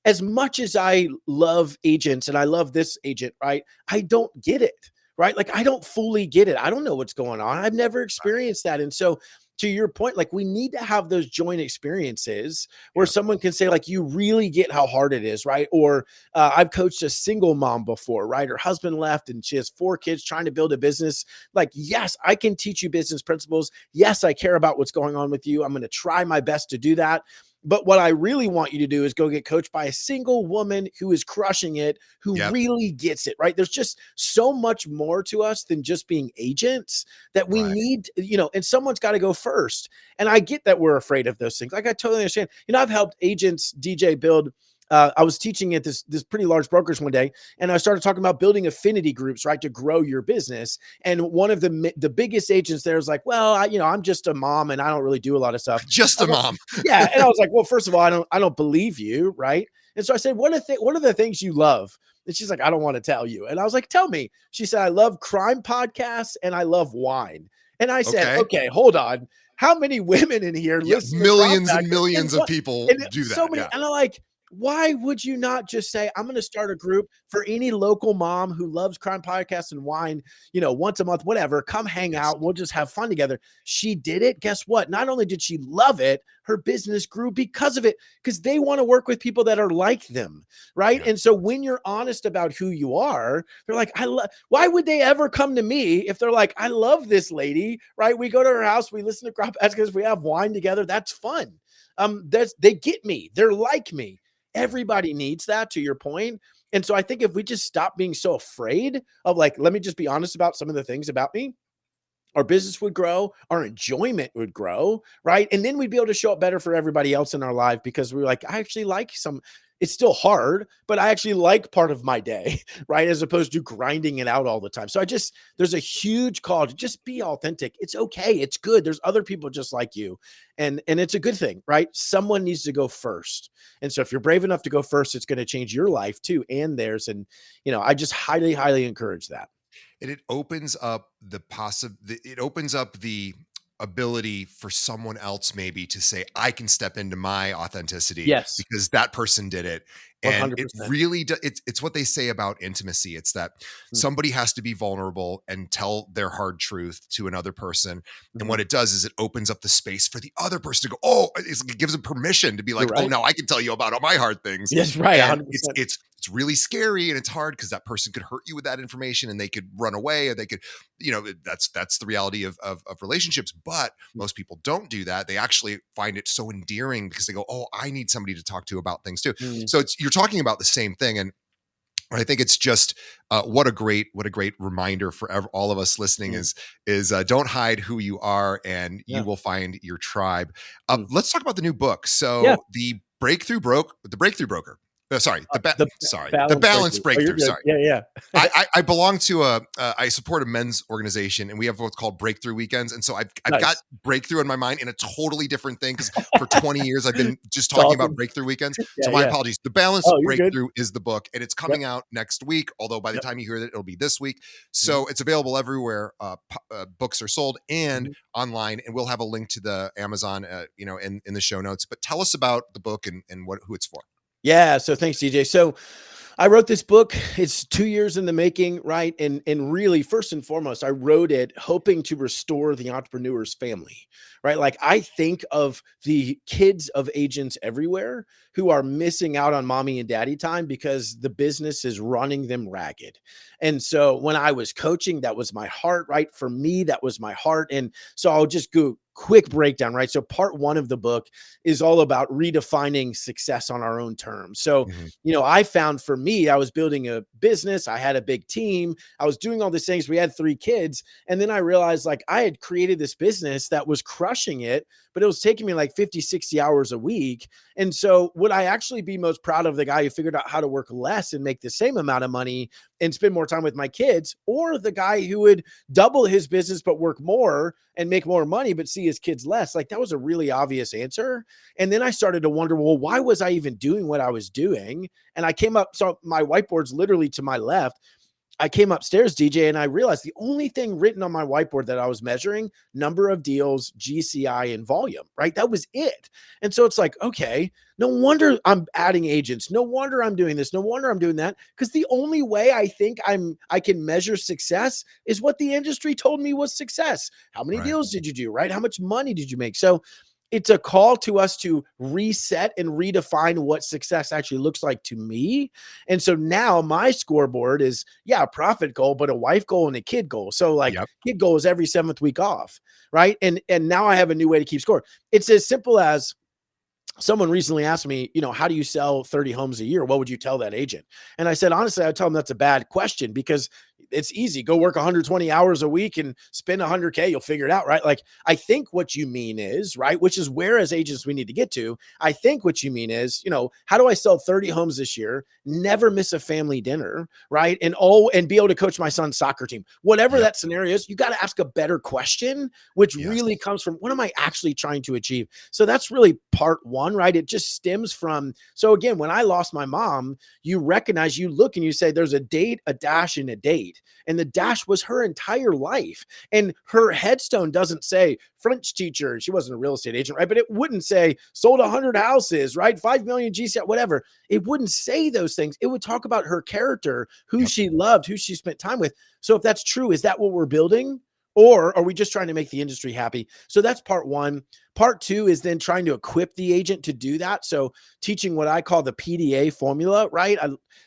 as much as I love agents and I love this agent, right? I don't get it, right? Like I don't fully get it. I don't know what's going on. I've never experienced that. And so to your point, like we need to have those joint experiences where someone can say like, you really get how hard it is. Right. Or I've coached a single mom before, right? Her husband left and she has 4 kids trying to build a business. Like, yes, I can teach you business principles. Yes, I care about what's going on with you. I'm going to try my best to do that. But what I really want you to do is go get coached by a single woman who is crushing it, who really gets it, right? There's just so much more to us than just being agents that we need, and someone's got to go first. And I get that we're afraid of those things. Like I totally understand. I've helped agents, DJ, build I was teaching at this pretty large brokerage one day, and I started talking about building affinity groups, right, to grow your business. And one of the biggest agents there was like, well, I'm just a mom and I don't really do a lot of stuff. Just a mom. Yeah. And I was like, well, first of all, I don't believe you. Right. And so I said, what are the things you love? And she's like, I don't want to tell you. And I was like, tell me. She said, I love crime podcasts and I love wine. And I said, okay, hold on. How many women in here listen? Millions and millions of people do that. So many. And I'm like, why would you not just say, I'm going to start a group for any local mom who loves crime podcasts and wine, once a month, whatever, come hang out. We'll just have fun together. She did it. Guess what? Not only did she love it, her business grew because of it, because they want to work with people that are like them. Right. Yeah. And so when you're honest about who you are, they're like, why would they ever come to me if they're like, I love this lady, right? We go to her house, we listen to crime podcasts because we have wine together. That's fun. They get me. They're like me. Everybody needs that, to your point. And so I think if we just stop being so afraid of like, let me just be honest about some of the things about me, our business would grow, our enjoyment would grow, right? And then we'd be able to show up better for everybody else in our life because we're like, I actually like It's still hard, but I actually like part of my day, right? As opposed to grinding it out all the time. So there's a huge call to just be authentic. It's okay. It's good. There's other people just like you. And it's a good thing, right? Someone needs to go first. And so if you're brave enough to go first, it's going to change your life too and theirs. And, I just highly, highly encourage that. And it opens up it opens up the ability for someone else maybe to say, I can step into my authenticity Yes, because that person did it. And it 100%. really it's what they say about intimacy. It's that somebody has to be vulnerable and tell their hard truth to another person. And Mhm. what it does is it opens up the space for the other person to go, oh, it gives them permission to be You're like, oh, right. now I can tell you about all my hard things. Yes, right. And 100%. it's really scary and it's hard because that person could hurt you with that information and they could run away, or they could, that's the reality of relationships. But most people don't do that. They actually find it so endearing because they go, oh, I need somebody to talk to about things too. Mm, So you're talking about the same thing. And I think it's just what a great reminder for all of us listening mm, is don't hide who you are, and you yeah. will find your tribe. Mm. Let's talk about the new book. Yeah. So the Breakthrough Broker. The Balance Balance breakthrough. Oh, you're Breakthrough. good. Sorry. Yeah, yeah. I belong to I support a men's organization, and we have what's called Breakthrough Weekends. And so I've got Nice. breakthrough in my mind in a totally different thing because for 20 years I've been just It's talking about awesome. Breakthrough Weekends. Yeah, So my yeah. apologies. The Balance Oh, you're good. Breakthrough is the book, and it's Yep, coming out next week. Although by the yep. time you hear it, it'll be this week. Mhm, So it's available everywhere books are sold and mhm. online. And we'll have a link to the Amazon, in the show notes. But tell us about the book and who it's for. Yeah, so thanks, DJ. So I wrote this book. It's 2 years in the making, right? And really, first and foremost, I wrote it hoping to restore the entrepreneur's family, right? Like I think of the kids of agents everywhere who are missing out on mommy and daddy time because the business is running them ragged. And so when I was coaching, that was my heart, right? For me, that was my heart. And so I'll just go quick breakdown, right? So part one of the book is all about redefining success on our own terms. So Mhm. I found for me, I was building a business, I had a big team, I was doing all these things. We had 3 kids. And then I realized like I had created this business that was crushing it, but it was taking me like 50, 60 hours a week. And so would I actually be most proud of the guy who figured out how to work less and make the same amount of money and spend more time with my kids, or the guy who would double his business but work more and make more money but see his kids less? Like that was a really obvious answer. And then I started to wonder, well, why was I even doing what I was doing? And I came up, so my whiteboard's literally to my left. I came upstairs, DJ, and I realized the only thing written on my whiteboard that I was measuring, number of deals, GCI, and volume, right? That was it. And so it's like, okay, no wonder I'm adding agents. No wonder I'm doing this. No wonder I'm doing that. Because the only way I think I can measure success is what the industry told me was success. How many Right. deals did you do, right? How much money did you make? So it's a call to us to reset and redefine what success actually looks like to me. And so now my scoreboard is, yeah, a profit goal, but a wife goal and a kid goal. So like Yep. kid goal is every 7th week off, right? And now I have a new way to keep score. It's as simple as someone recently asked me, how do you sell 30 homes a year? What would you tell that agent? And I said, honestly, I tell them that's a bad question because it's easy. Go work 120 hours a week and spend 100K. You'll figure it out, right? Like, I think what you mean is, right, which is where as agents we need to get to. I think what you mean is, how do I sell 30 homes this year, never miss a family dinner, right? And be able to coach my son's soccer team. Whatever Yep. that scenario is, you got to ask a better question, which Yes. really comes from what am I actually trying to achieve? So that's really part one, right? It just stems from, so again, when I lost my mom, you recognize, you look and you say, there's a date, a dash, and a date. And the dash was her entire life. And her headstone doesn't say French teacher. She wasn't a real estate agent, right? But it wouldn't say sold 100 houses, right? 5 million GCI, whatever. It wouldn't say those things. It would talk about her character, who Yep. she loved, who she spent time with. So if that's true, is that what we're building? Or are we just trying to make the industry happy? So that's part one. Part two is then trying to equip the agent to do that. So teaching what I call the PDA formula, right?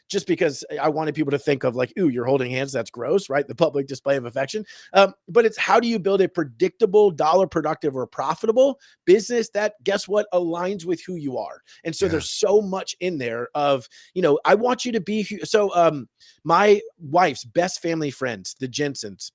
Just because I wanted people to think of like, ooh, you're holding hands. That's gross, right? The public display of affection. But it's how do you build a predictable, dollar productive or profitable business that, guess what, aligns with who you are. And so Yeah. there's so much in there of, I want you to be, so my wife's best family friends, the Jensens,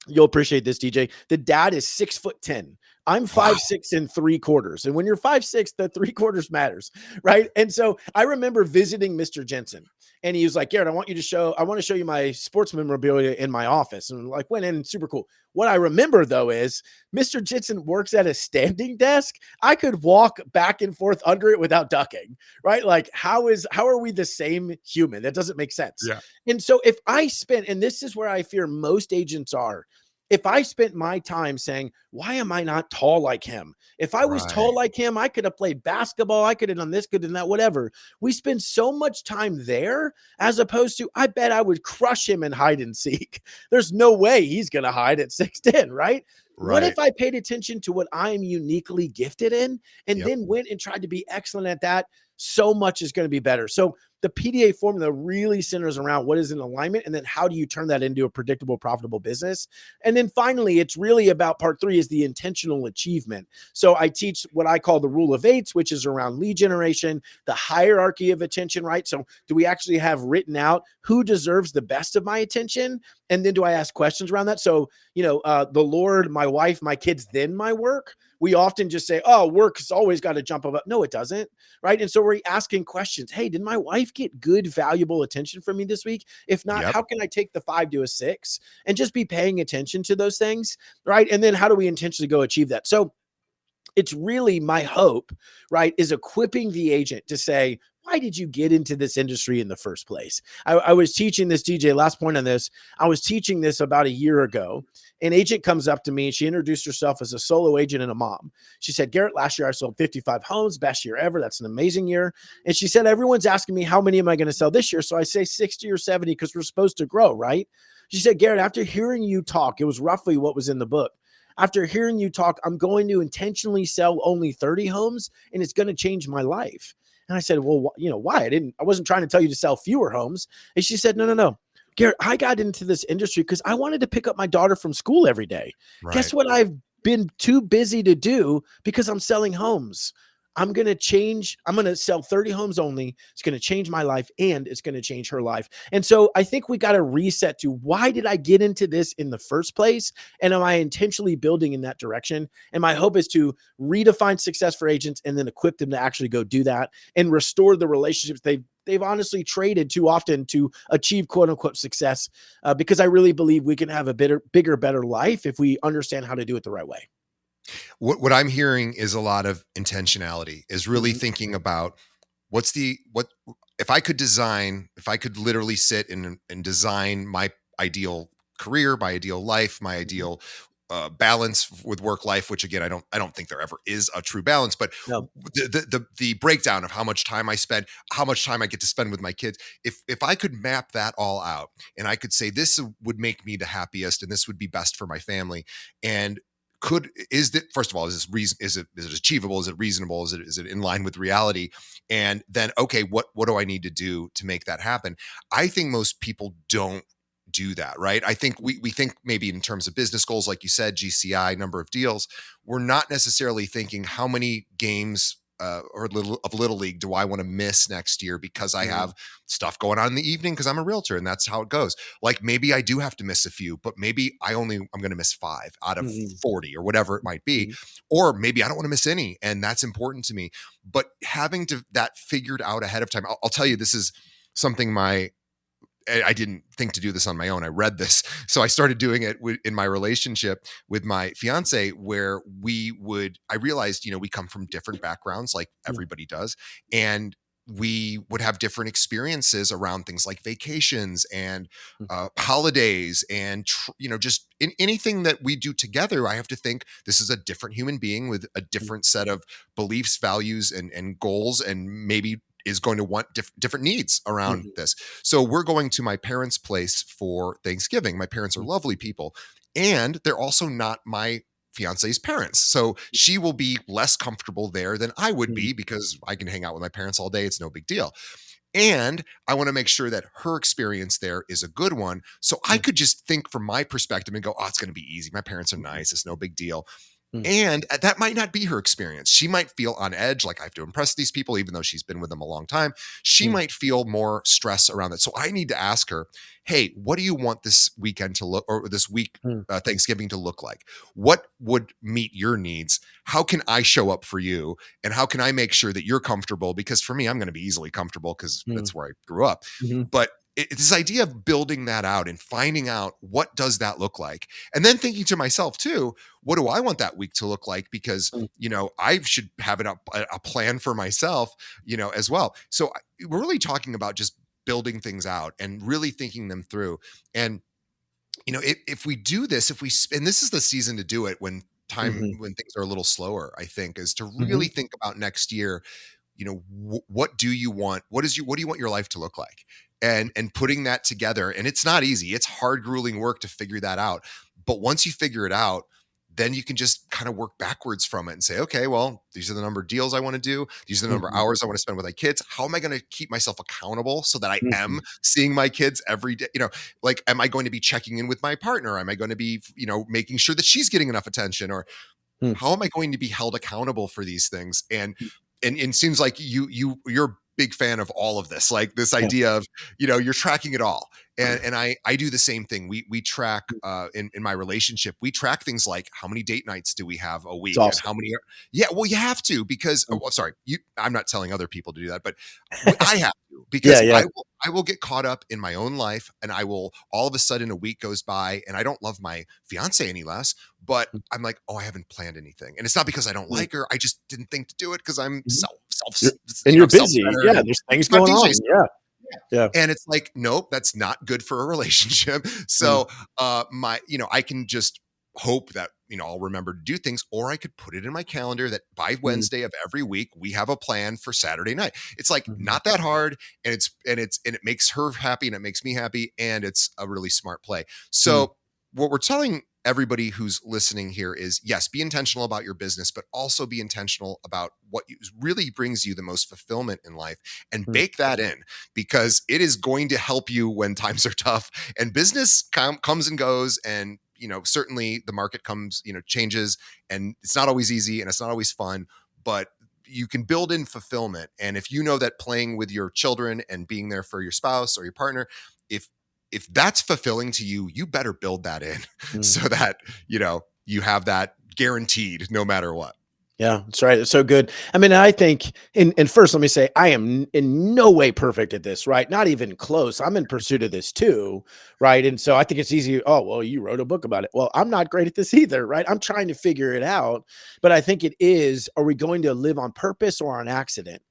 you'll appreciate this, DJ. The dad is 6'10", I'm Wow. 5'6 3/4. And when you're 5'6, the 3/4 matters. Right. And so I remember visiting Mr. Jensen, and he was like, Garrett, I want to show you my sports memorabilia in my office. And like went in, super cool. What I remember though is Mr. Jensen works at a standing desk. I could walk back and forth under it without ducking, right? Like how are we the same human? That doesn't make sense. Yeah. And so if I spent, and this is where I fear most agents are, if I spent my time saying, why am I not tall like him? If I was tall Right. like him, I could have played basketball. I could have done this, could have done that, whatever. We spend so much time there as opposed to, I bet I would crush him in hide and seek. There's no way he's going to hide at 6'10, right? What Right. if I paid attention to what I am uniquely gifted in and Yep. then went and tried to be excellent at that? So much is going to be better. So the PDA formula really centers around what is in alignment and then how do you turn that into a predictable, profitable business? And then finally, it's really about part 3 is the intentional achievement. So I teach what I call the rule of 8s, which is around lead generation, the hierarchy of attention, right? So do we actually have written out who deserves the best of my attention? And then do I ask questions around that? So, the Lord, my wife, my kids, then my work. We often just say, oh, work has always got to jump up. No, it doesn't. Right. And so we're asking questions. Hey, did my wife get good, valuable attention from me this week? If not, Yep. how can I take the 5 to a 6 and just be paying attention to those things? Right. And then how do we intentionally go achieve that? So it's really my hope, right, is equipping the agent to say, why did you get into this industry in the first place? I was teaching this, DJ, last point on this. I was teaching this about a year ago. An agent comes up to me and she introduced herself as a solo agent and a mom. She said, Garrett, last year I sold 55 homes, best year ever. That's an amazing year. And she said, everyone's asking me, how many am I going to sell this year? So I say 60 or 70 because we're supposed to grow, right? She said, Garrett, after hearing you talk, it was roughly what was in the book. After hearing you talk, I'm going to intentionally sell only 30 homes and it's going to change my life. And I said, well, why? I wasn't trying to tell you to sell fewer homes. And she said, no. Garrett, I got into this industry because I wanted to pick up my daughter from school every day. Right. Guess what I've been too busy to do because I'm selling homes. I'm going to sell 30 homes only. It's going to change my life and it's going to change her life. And so I think we got to reset to why did I get into this in the first place? And am I intentionally building in that direction? And my hope is to redefine success for agents and then equip them to actually go do that and restore the relationships they've honestly traded too often to achieve quote unquote success. Because I really believe we can have a bigger, better life if we understand how to do it the right way. What I'm hearing is a lot of intentionality, is really Mhm. thinking about what if I could literally sit and design my ideal career, my ideal life, my Mhm. ideal balance with work life, which again, I don't think there ever is a true balance, but No. the breakdown of how much time I spend, how much time I get to spend with my kids. If I could map that all out and I could say this would make me the happiest and this would be best for my family, and is that, first of all, is it achievable, is it reasonable, is it in line with reality, and then okay, what do I need to do to make that happen? I think most people don't do that, right? I think we think maybe in terms of business goals, like you said, GCI, number of deals. We're not necessarily thinking how many games or little league do I want to miss next year because I Mhm. have stuff going on in the evening because I'm a realtor and that's how it goes. Like maybe I do have to miss a few, but maybe I'm going to miss 5 out of Mhm. 40 or whatever it might be, Mhm. or maybe I don't want to miss any, and that's important to me. But having that figured out ahead of time, I'll tell you, this is something I didn't think to do this on my own. I read this. So I started doing it in my relationship with my fiance, where I realized, we come from different backgrounds, like Mhm. everybody does. And we would have different experiences around things like vacations and holidays and, just in anything that we do together. I have to think this is a different human being with a Mhm. different set of beliefs, values, and goals, and maybe is going to want different needs around Mhm. this. So we're going to my parents' place for Thanksgiving. My parents are Mhm. lovely people, and they're also not my fiance's parents. So she will be less comfortable there than I would Mhm. be because I can hang out with my parents all day. It's no big deal. And I want to make sure that her experience there is a good one. So I Mhm. could just think from my perspective and go, oh, it's going to be easy. My parents are Mhm. nice. It's no big deal. Mm, And that might not be her experience. She might feel on edge, like I have to impress these people, even though she's been with them a long time. She mm, might feel more stress around that. So I need to ask her, hey, what do you want this weekend to look, or this week, mm, Thanksgiving to look like? What would meet your needs? How can I show up for you? And how can I make sure that you're comfortable? Because for me, I'm going to be easily comfortable because mm, that's where I grew up. mhm, But this idea of building that out and finding out what does that look like, and then thinking to myself too, what do I want that week to look like? Because, mm, I should have a plan for myself, as well. So we're really talking about just building things out and really thinking them through. And, if we do this, and this is the season to do it mhm, when things are a little slower, I think, is to mhm, really think about next year. What do you want? What do you want your life to look like? And putting that together, and it's not easy. It's hard, grueling work to figure that out. But once you figure it out, then you can just kind of work backwards from it and say, okay, well, these are the number of deals I want to do. These are the number of mhm, hours I want to spend with my kids. How am I going to keep myself accountable so that I am mhm, seeing my kids every day? Like, am I going to be checking in with my partner? Am I going to be, making sure that she's getting enough attention? Or mm, how am I going to be held accountable for these things? And it seems like you're a big fan of all of this, like this yeah, idea of, you're tracking it all. And I do the same thing. We track in my relationship, we track things like how many date nights do we have a it's week, and awesome. how many yeah, well, you have to, because Mm, sorry, I'm not telling other people to do that, but I have to, yeah, because yeah, I will get caught up in my own life, and I will, all of a sudden a week goes by and I don't love my fiance any less, but mm, I'm like, oh, I haven't planned anything. And it's not because I don't mm, like her. I just didn't think to do it because I'm mhm. You're you're busy. self-centered, Yeah, and there's things I'm going DJ. on. Yeah, yeah. And it's like, nope, that's not good for a relationship. Mm, So, I can just hope that, I'll remember to do things, or I could put it in my calendar that by mm, Wednesday of every week, we have a plan for Saturday night. It's like mhm, not that hard. And it makes her happy and it makes me happy. And it's a really smart play. mm, So what we're telling everybody who's listening here is, yes, be intentional about your business, but also be intentional about what really brings you the most fulfillment in life, and mm, bake that in, because it is going to help you when times are tough, and business comes and goes. And certainly the market changes, and it's not always easy and it's not always fun, but you can build in fulfillment. And if you know that playing with your children and being there for your spouse or your partner, if that's fulfilling to you, you better build that in mm. so that you have that guaranteed no matter what. Yeah, that's right. It's so good. I mean, I think, and first, let me say, I am in no way perfect at this, right? Not even close. I'm in pursuit of this too, right? And so I think it's easy. Oh, well, you wrote a book about it. Well, I'm not great at this either, right? I'm trying to figure it out. But I think it is, are we going to live on purpose or on accident?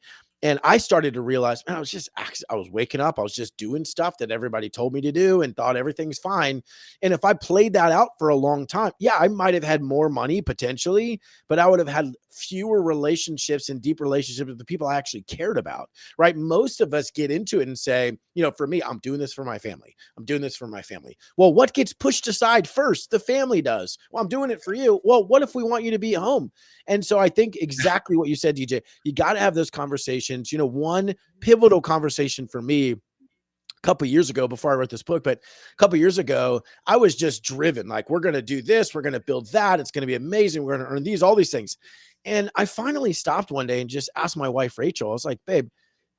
And I started to realize, man, I was waking up, I was just doing stuff that everybody told me to do and thought everything's fine. And if I played that out for a long time, yeah, I might have had more money potentially, but I would have had fewer relationships and deep relationships with the people I actually cared about, right? Most of us get into it and say, for me, I'm doing this for my family. I'm doing this for my family. Well, what gets pushed aside first? The family does. Well, I'm doing it for you. Well, what if we want you to be at home? And so I think exactly what you said, DJ, you got to have those conversations. One pivotal conversation for me couple years ago before I wrote this book, but a couple years ago, I was just driven like, we're going to do this, we're going to build that, it's going to be amazing, we're going to earn these, all these things. And I finally stopped one day and just asked my wife, Rachel, I was like, babe,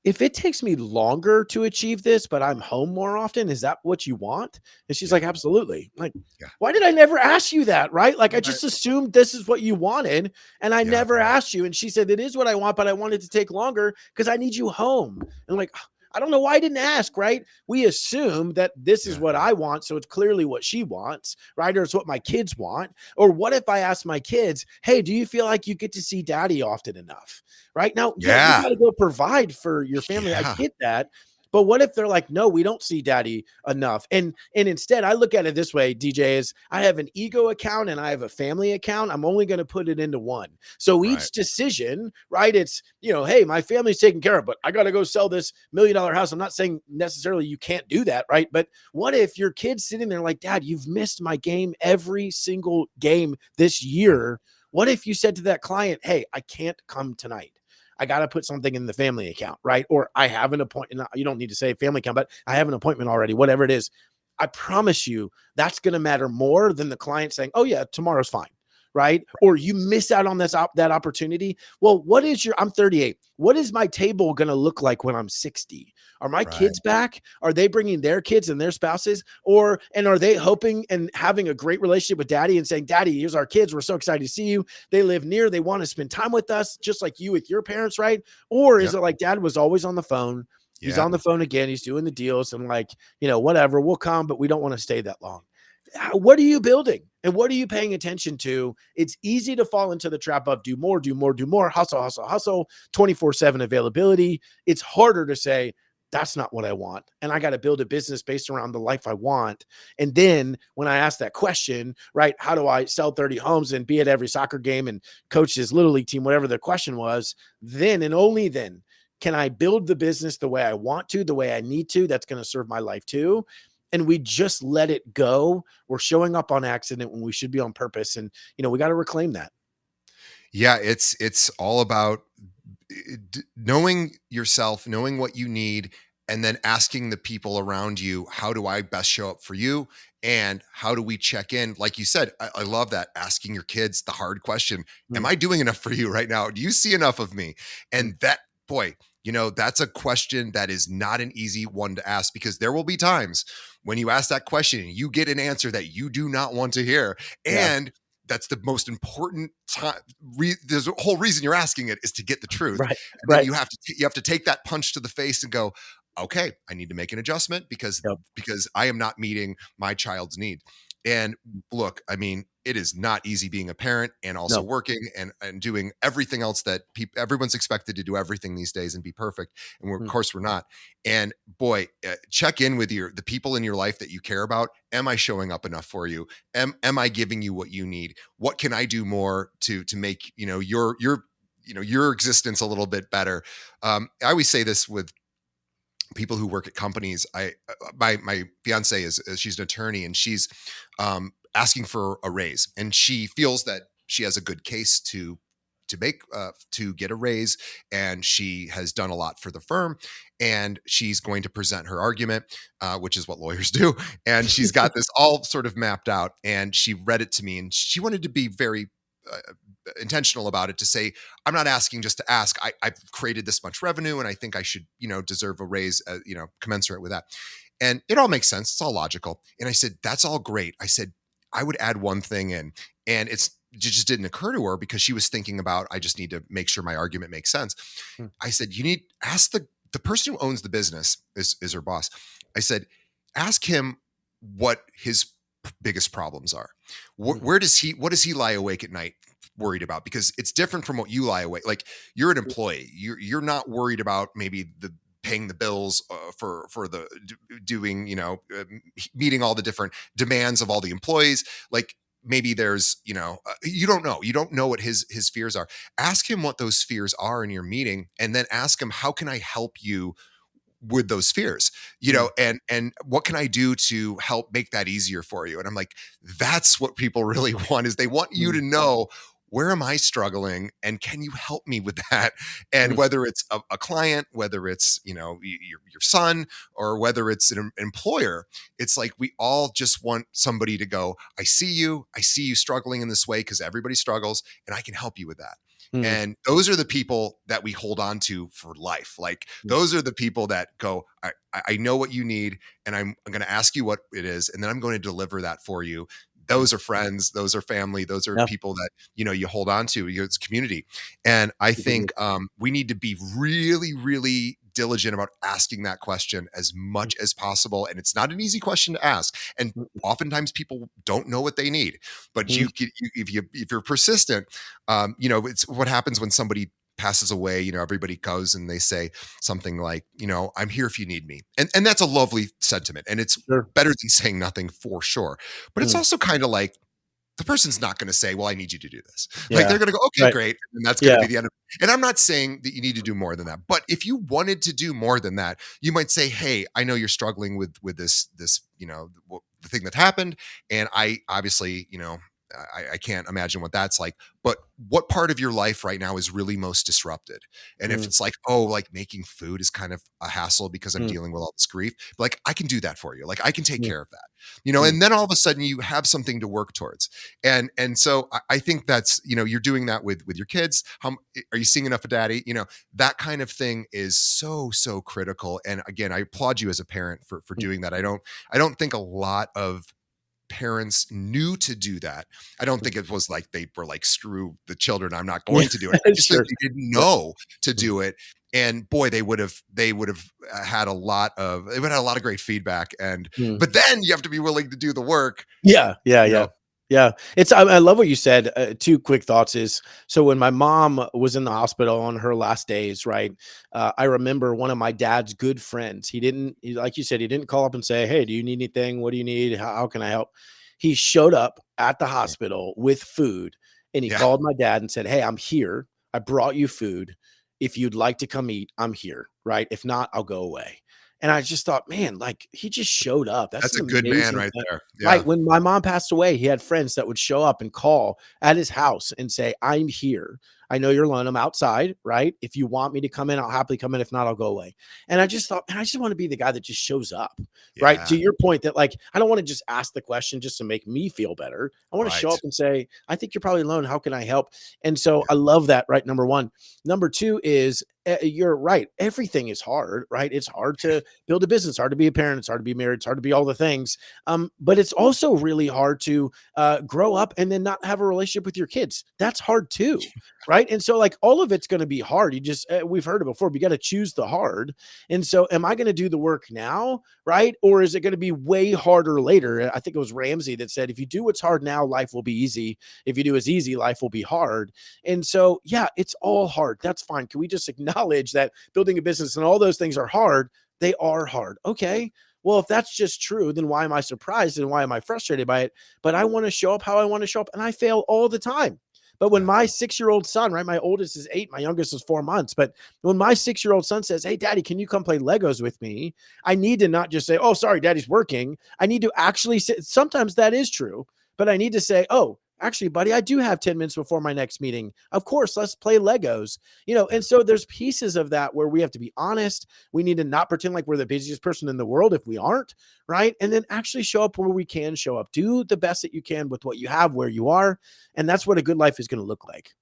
if it takes me longer to achieve this, but I'm home more often, is that what you want? And she's Yeah. like, absolutely. I'm like, Yeah. why did I never ask you that? Right. Like I Right. just assumed this is what you wanted. And I Yeah. never asked you. And she said, it is what I want, but I want it to take longer because I need you home. And I'm like, I don't know why I didn't ask, right? We assume that this is Yeah. what I want. So it's clearly what she wants, right? Or it's what my kids want. Or what if I ask my kids, hey, do you feel like you get to see daddy often enough? Right now, yeah, you Yeah. got to go provide for your family. I Yeah. get that. But what if they're like, no, we don't see daddy enough? And instead, I look at it this way, DJ, is I have an ego account and I have a family account. I'm only going to put it into one. So Right. each decision, right? It's, hey, my family's taken care of, but I got to go sell this $1 million house. I'm not saying necessarily you can't do that, right? But what if your kid's sitting there like, Dad, you've missed my game every single game this year? What if you said to that client, hey, I can't come tonight. I got to put something in the family account, right? Or I have an appointment. You don't need to say family account, but I have an appointment already, whatever it is. I promise you that's going to matter more than the client saying, oh yeah, tomorrow's fine. right? Or you miss out on that opportunity. Well, I'm 38. What is my table going to look like when I'm 60? Are my Right. kids back? Are they bringing their kids and their spouses? And are they hoping and having a great relationship with daddy and saying, daddy, here's our kids. We're so excited to see you. They live near, they want to spend time with us, just like you with your parents, right? Or is Yep. it like dad was always on the phone? He's Yeah. on the phone again. He's doing the deals and like, whatever, we'll come, but we don't want to stay that long. What are you building and what are you paying attention to? It's easy to fall into the trap of do more, hustle, 24/7 availability. It's harder to say, that's not what I want. And I got to build a business based around the life I want. And then when I ask that question, right, how do I sell 30 homes and be at every soccer game and coach his little league team, whatever the question was, then and only then can I build the business the way I want to, the way I need to, that's going to serve my life too. And we just let it go. We're showing up on accident when we should be on purpose. And, we got to reclaim that. Yeah. It's all about knowing yourself, knowing what you need, and then asking the people around you, how do I best show up for you? And how do we check in? Like you said, I love that, asking your kids the hard question. Am Mm. I doing enough for you right now? Do you see enough of me? And that, boy, that's a question that is not an easy one to ask, because there will be times when you ask that question and you get an answer that you do not want to hear. Yeah. And that's the most important time. There's a whole reason you're asking it is to get the truth. Right. And then Right. you have to take that punch to the face and go, okay, I need to make an adjustment because Yep. I am not meeting my child's need. And look, I mean, it is not easy being a parent and also No. working and doing everything else that everyone's expected to do everything these days and be perfect. And of course we're not. And boy, check in with the people in your life that you care about. Am I showing up enough for you? Am I giving you what you need? What can I do more to make, your existence a little bit better? I always say this with people who work at companies. My fiance is she's an attorney, and she's asking for a raise, and she feels that she has a good case to get a raise, and she has done a lot for the firm, and she's going to present her argument, which is what lawyers do, and she's got this all sort of mapped out, and she read it to me, and she wanted to be very intentional about it, to say, I'm not asking just to ask. I've created this much revenue, and I think I should, deserve a raise, commensurate with that. And it all makes sense. It's all logical. And I said, that's all great. I said, I would add one thing in, and it just didn't occur to her because she was thinking about, I just need to make sure my argument makes sense. I said, you need ask the person who owns the business is her boss. I said, ask him what his biggest problems are. What does he lie awake at night worried about? Because it's different from what you lie awake. Like, you're an employee. You're not worried about maybe paying the bills for the doing, meeting all the different demands of all the employees. Like, maybe there's, you don't know what his fears are. Ask him what those fears are in your meeting, and then ask him, how can I help you with those fears, and what can I do to help make that easier for you? And I'm like, that's what people really want, is they want you to know, where am I struggling, and can you help me with that? And whether it's a client, whether it's, your son, or whether it's an employer, it's like, we all just want somebody to go, I see you struggling in this way, because everybody struggles, and I can help you with that. And those are the people that we hold on to for life. Like, those are the people that go, I know what you need, and I'm going to ask you what it is, and then I'm going to deliver that for you. Those are friends, those are family, those are people that, you hold on to. It's community. And I think we need to be really, really diligent about asking that question as much as possible. And it's not an easy question to ask. And oftentimes people don't know what they need, but if you're persistent, it's what happens when somebody passes away. Everybody goes and they say something like, I'm here if you need me. And that's a lovely sentiment. And it's better than saying nothing, for sure. But it's also kind of like, the person's not going to say, well, I need you to do this. Like, they're going to go, okay, great. And that's going to be the end of it. And I'm not saying that you need to do more than that, but if you wanted to do more than that, you might say, hey, I know you're struggling with this, the thing that happened. And I obviously, I can't imagine what that's like. But what part of your life right now is really most disrupted? And if it's like, oh, like making food is kind of a hassle because I'm dealing with all this grief, like I can do that for you. Like I can take care of that, and then all of a sudden you have something to work towards. And so I think that's, you're doing that with your kids. How are you seeing enough of daddy? That kind of thing is so critical. And again, I applaud you as a parent for doing that. I don't think a lot of parents knew to do that. I don't think it was like they were like, screw the children, I'm not going to do it. I just think they didn't know to do it. And boy, they would have had a lot of great feedback. But then you have to be willing to do the work. Yeah. It's, I love what you said. Two quick thoughts is, so when my mom was in the hospital on her last days, right? I remember one of my dad's good friends. Like you said, he didn't call up and say, hey, do you need anything? What do you need? How can I help? He showed up at the hospital with food, and he called my dad and said, hey, I'm here. I brought you food. If you'd like to come eat, I'm here. Right. If not, I'll go away. And I just thought, man, like he just showed up. That's a good man right there. Yeah. Right. When my mom passed away, he had friends that would show up and call at his house and say, I'm here. I know you're alone. I'm outside. Right. If you want me to come in, I'll happily come in. If not, I'll go away. And I just thought, man, I just want to be the guy that just shows up. Yeah. Right. To your point that like, I don't want to just ask the question just to make me feel better. I want to show up and say, I think you're probably alone. How can I help? And so I love that. Right. Number one. Number two is, you're right. Everything is hard, right? It's hard to build a business, hard to be a parent. It's hard to be married. It's hard to be all the things. But it's also really hard to grow up and then not have a relationship with your kids. That's hard too. Right. And so like all of it's going to be hard. You just, we've heard it before, but you got to choose the hard. And so am I going to do the work now? Right. Or is it going to be way harder later? I think it was Ramsey that said, if you do what's hard now, life will be easy. If you do as easy, life will be hard. And so, yeah, it's all hard. That's fine. Can we just acknowledge that building a business and all those things are hard? They are hard. Okay. Well, if that's just true, then why am I surprised and why am I frustrated by it? But I want to show up how I want to show up, and I fail all the time. But when my 6-year-old son, right, my oldest is 8, my youngest is 4 months. But when my 6-year-old son says, hey, daddy, can you come play Legos with me? I need to not just say, oh, sorry, daddy's working. I need to actually say, sometimes that is true, but I need to say, oh, actually, buddy, I do have 10 minutes before my next meeting. Of course, let's play Legos, and so there's pieces of that where we have to be honest. We need to not pretend like we're the busiest person in the world if we aren't, right? And then actually show up where we can show up. Do the best that you can with what you have, where you are. And that's what a good life is going to look like.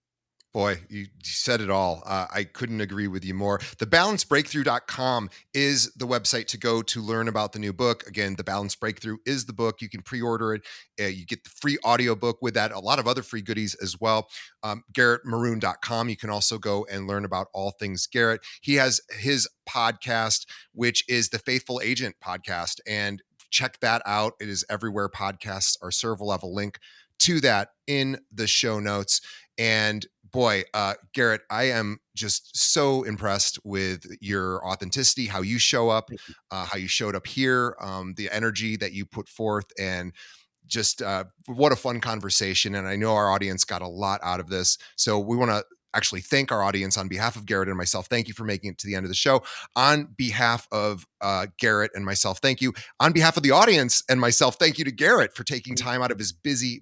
Boy, you said it all. I couldn't agree with you more. TheBalanceBreakthrough.com is the website to go to learn about the new book. Again, The Balance Breakthrough is the book. You can pre-order it. You get the free audiobook with that, a lot of other free goodies as well. GarrettMaroon.com. You can also go and learn about all things Garrett. He has his podcast, which is the Faithful Agent podcast. And check that out. It is everywhere podcasts are served. We'll have a link to that in the show notes. And boy, Garrett, I am just so impressed with your authenticity, how you show up, how you showed up here, the energy that you put forth, and just what a fun conversation. And I know our audience got a lot out of this. So we want to actually thank our audience on behalf of Garrett and myself. Thank you for making it to the end of the show. On behalf of Garrett and myself, thank you. On behalf of the audience and myself, thank you to Garrett for taking time out of his busy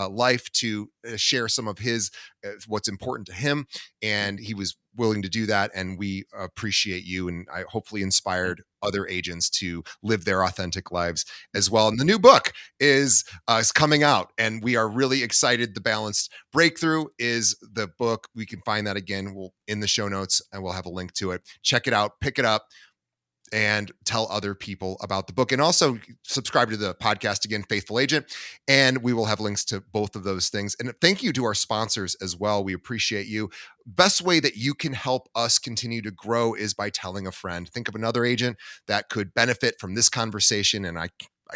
life to share some of his what's important to him. And he was willing to do that. And we appreciate you. And I hopefully inspired other agents to live their authentic lives as well. And the new book is coming out, and we are really excited. The Balanced Breakthrough is the book. We can find that again in the show notes, and we'll have a link to it. Check it out, pick it up, and tell other people about the book. And also subscribe to the podcast again, Faithful Agent, and we will have links to both of those things. And thank you to our sponsors as well. We appreciate you. Best way that you can help us continue to grow is by telling a friend. Think of another agent that could benefit from this conversation, and I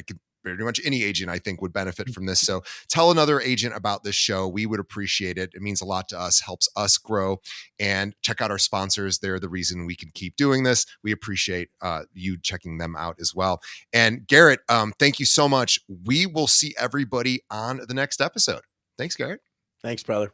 could pretty much any agent I think would benefit from this. So tell another agent about this show. We would appreciate it. It means a lot to us, helps us grow. And check out our sponsors. They're the reason we can keep doing this. We appreciate you checking them out as well. And Garrett, thank you so much. We will see everybody on the next episode. Thanks, Garrett. Thanks, brother.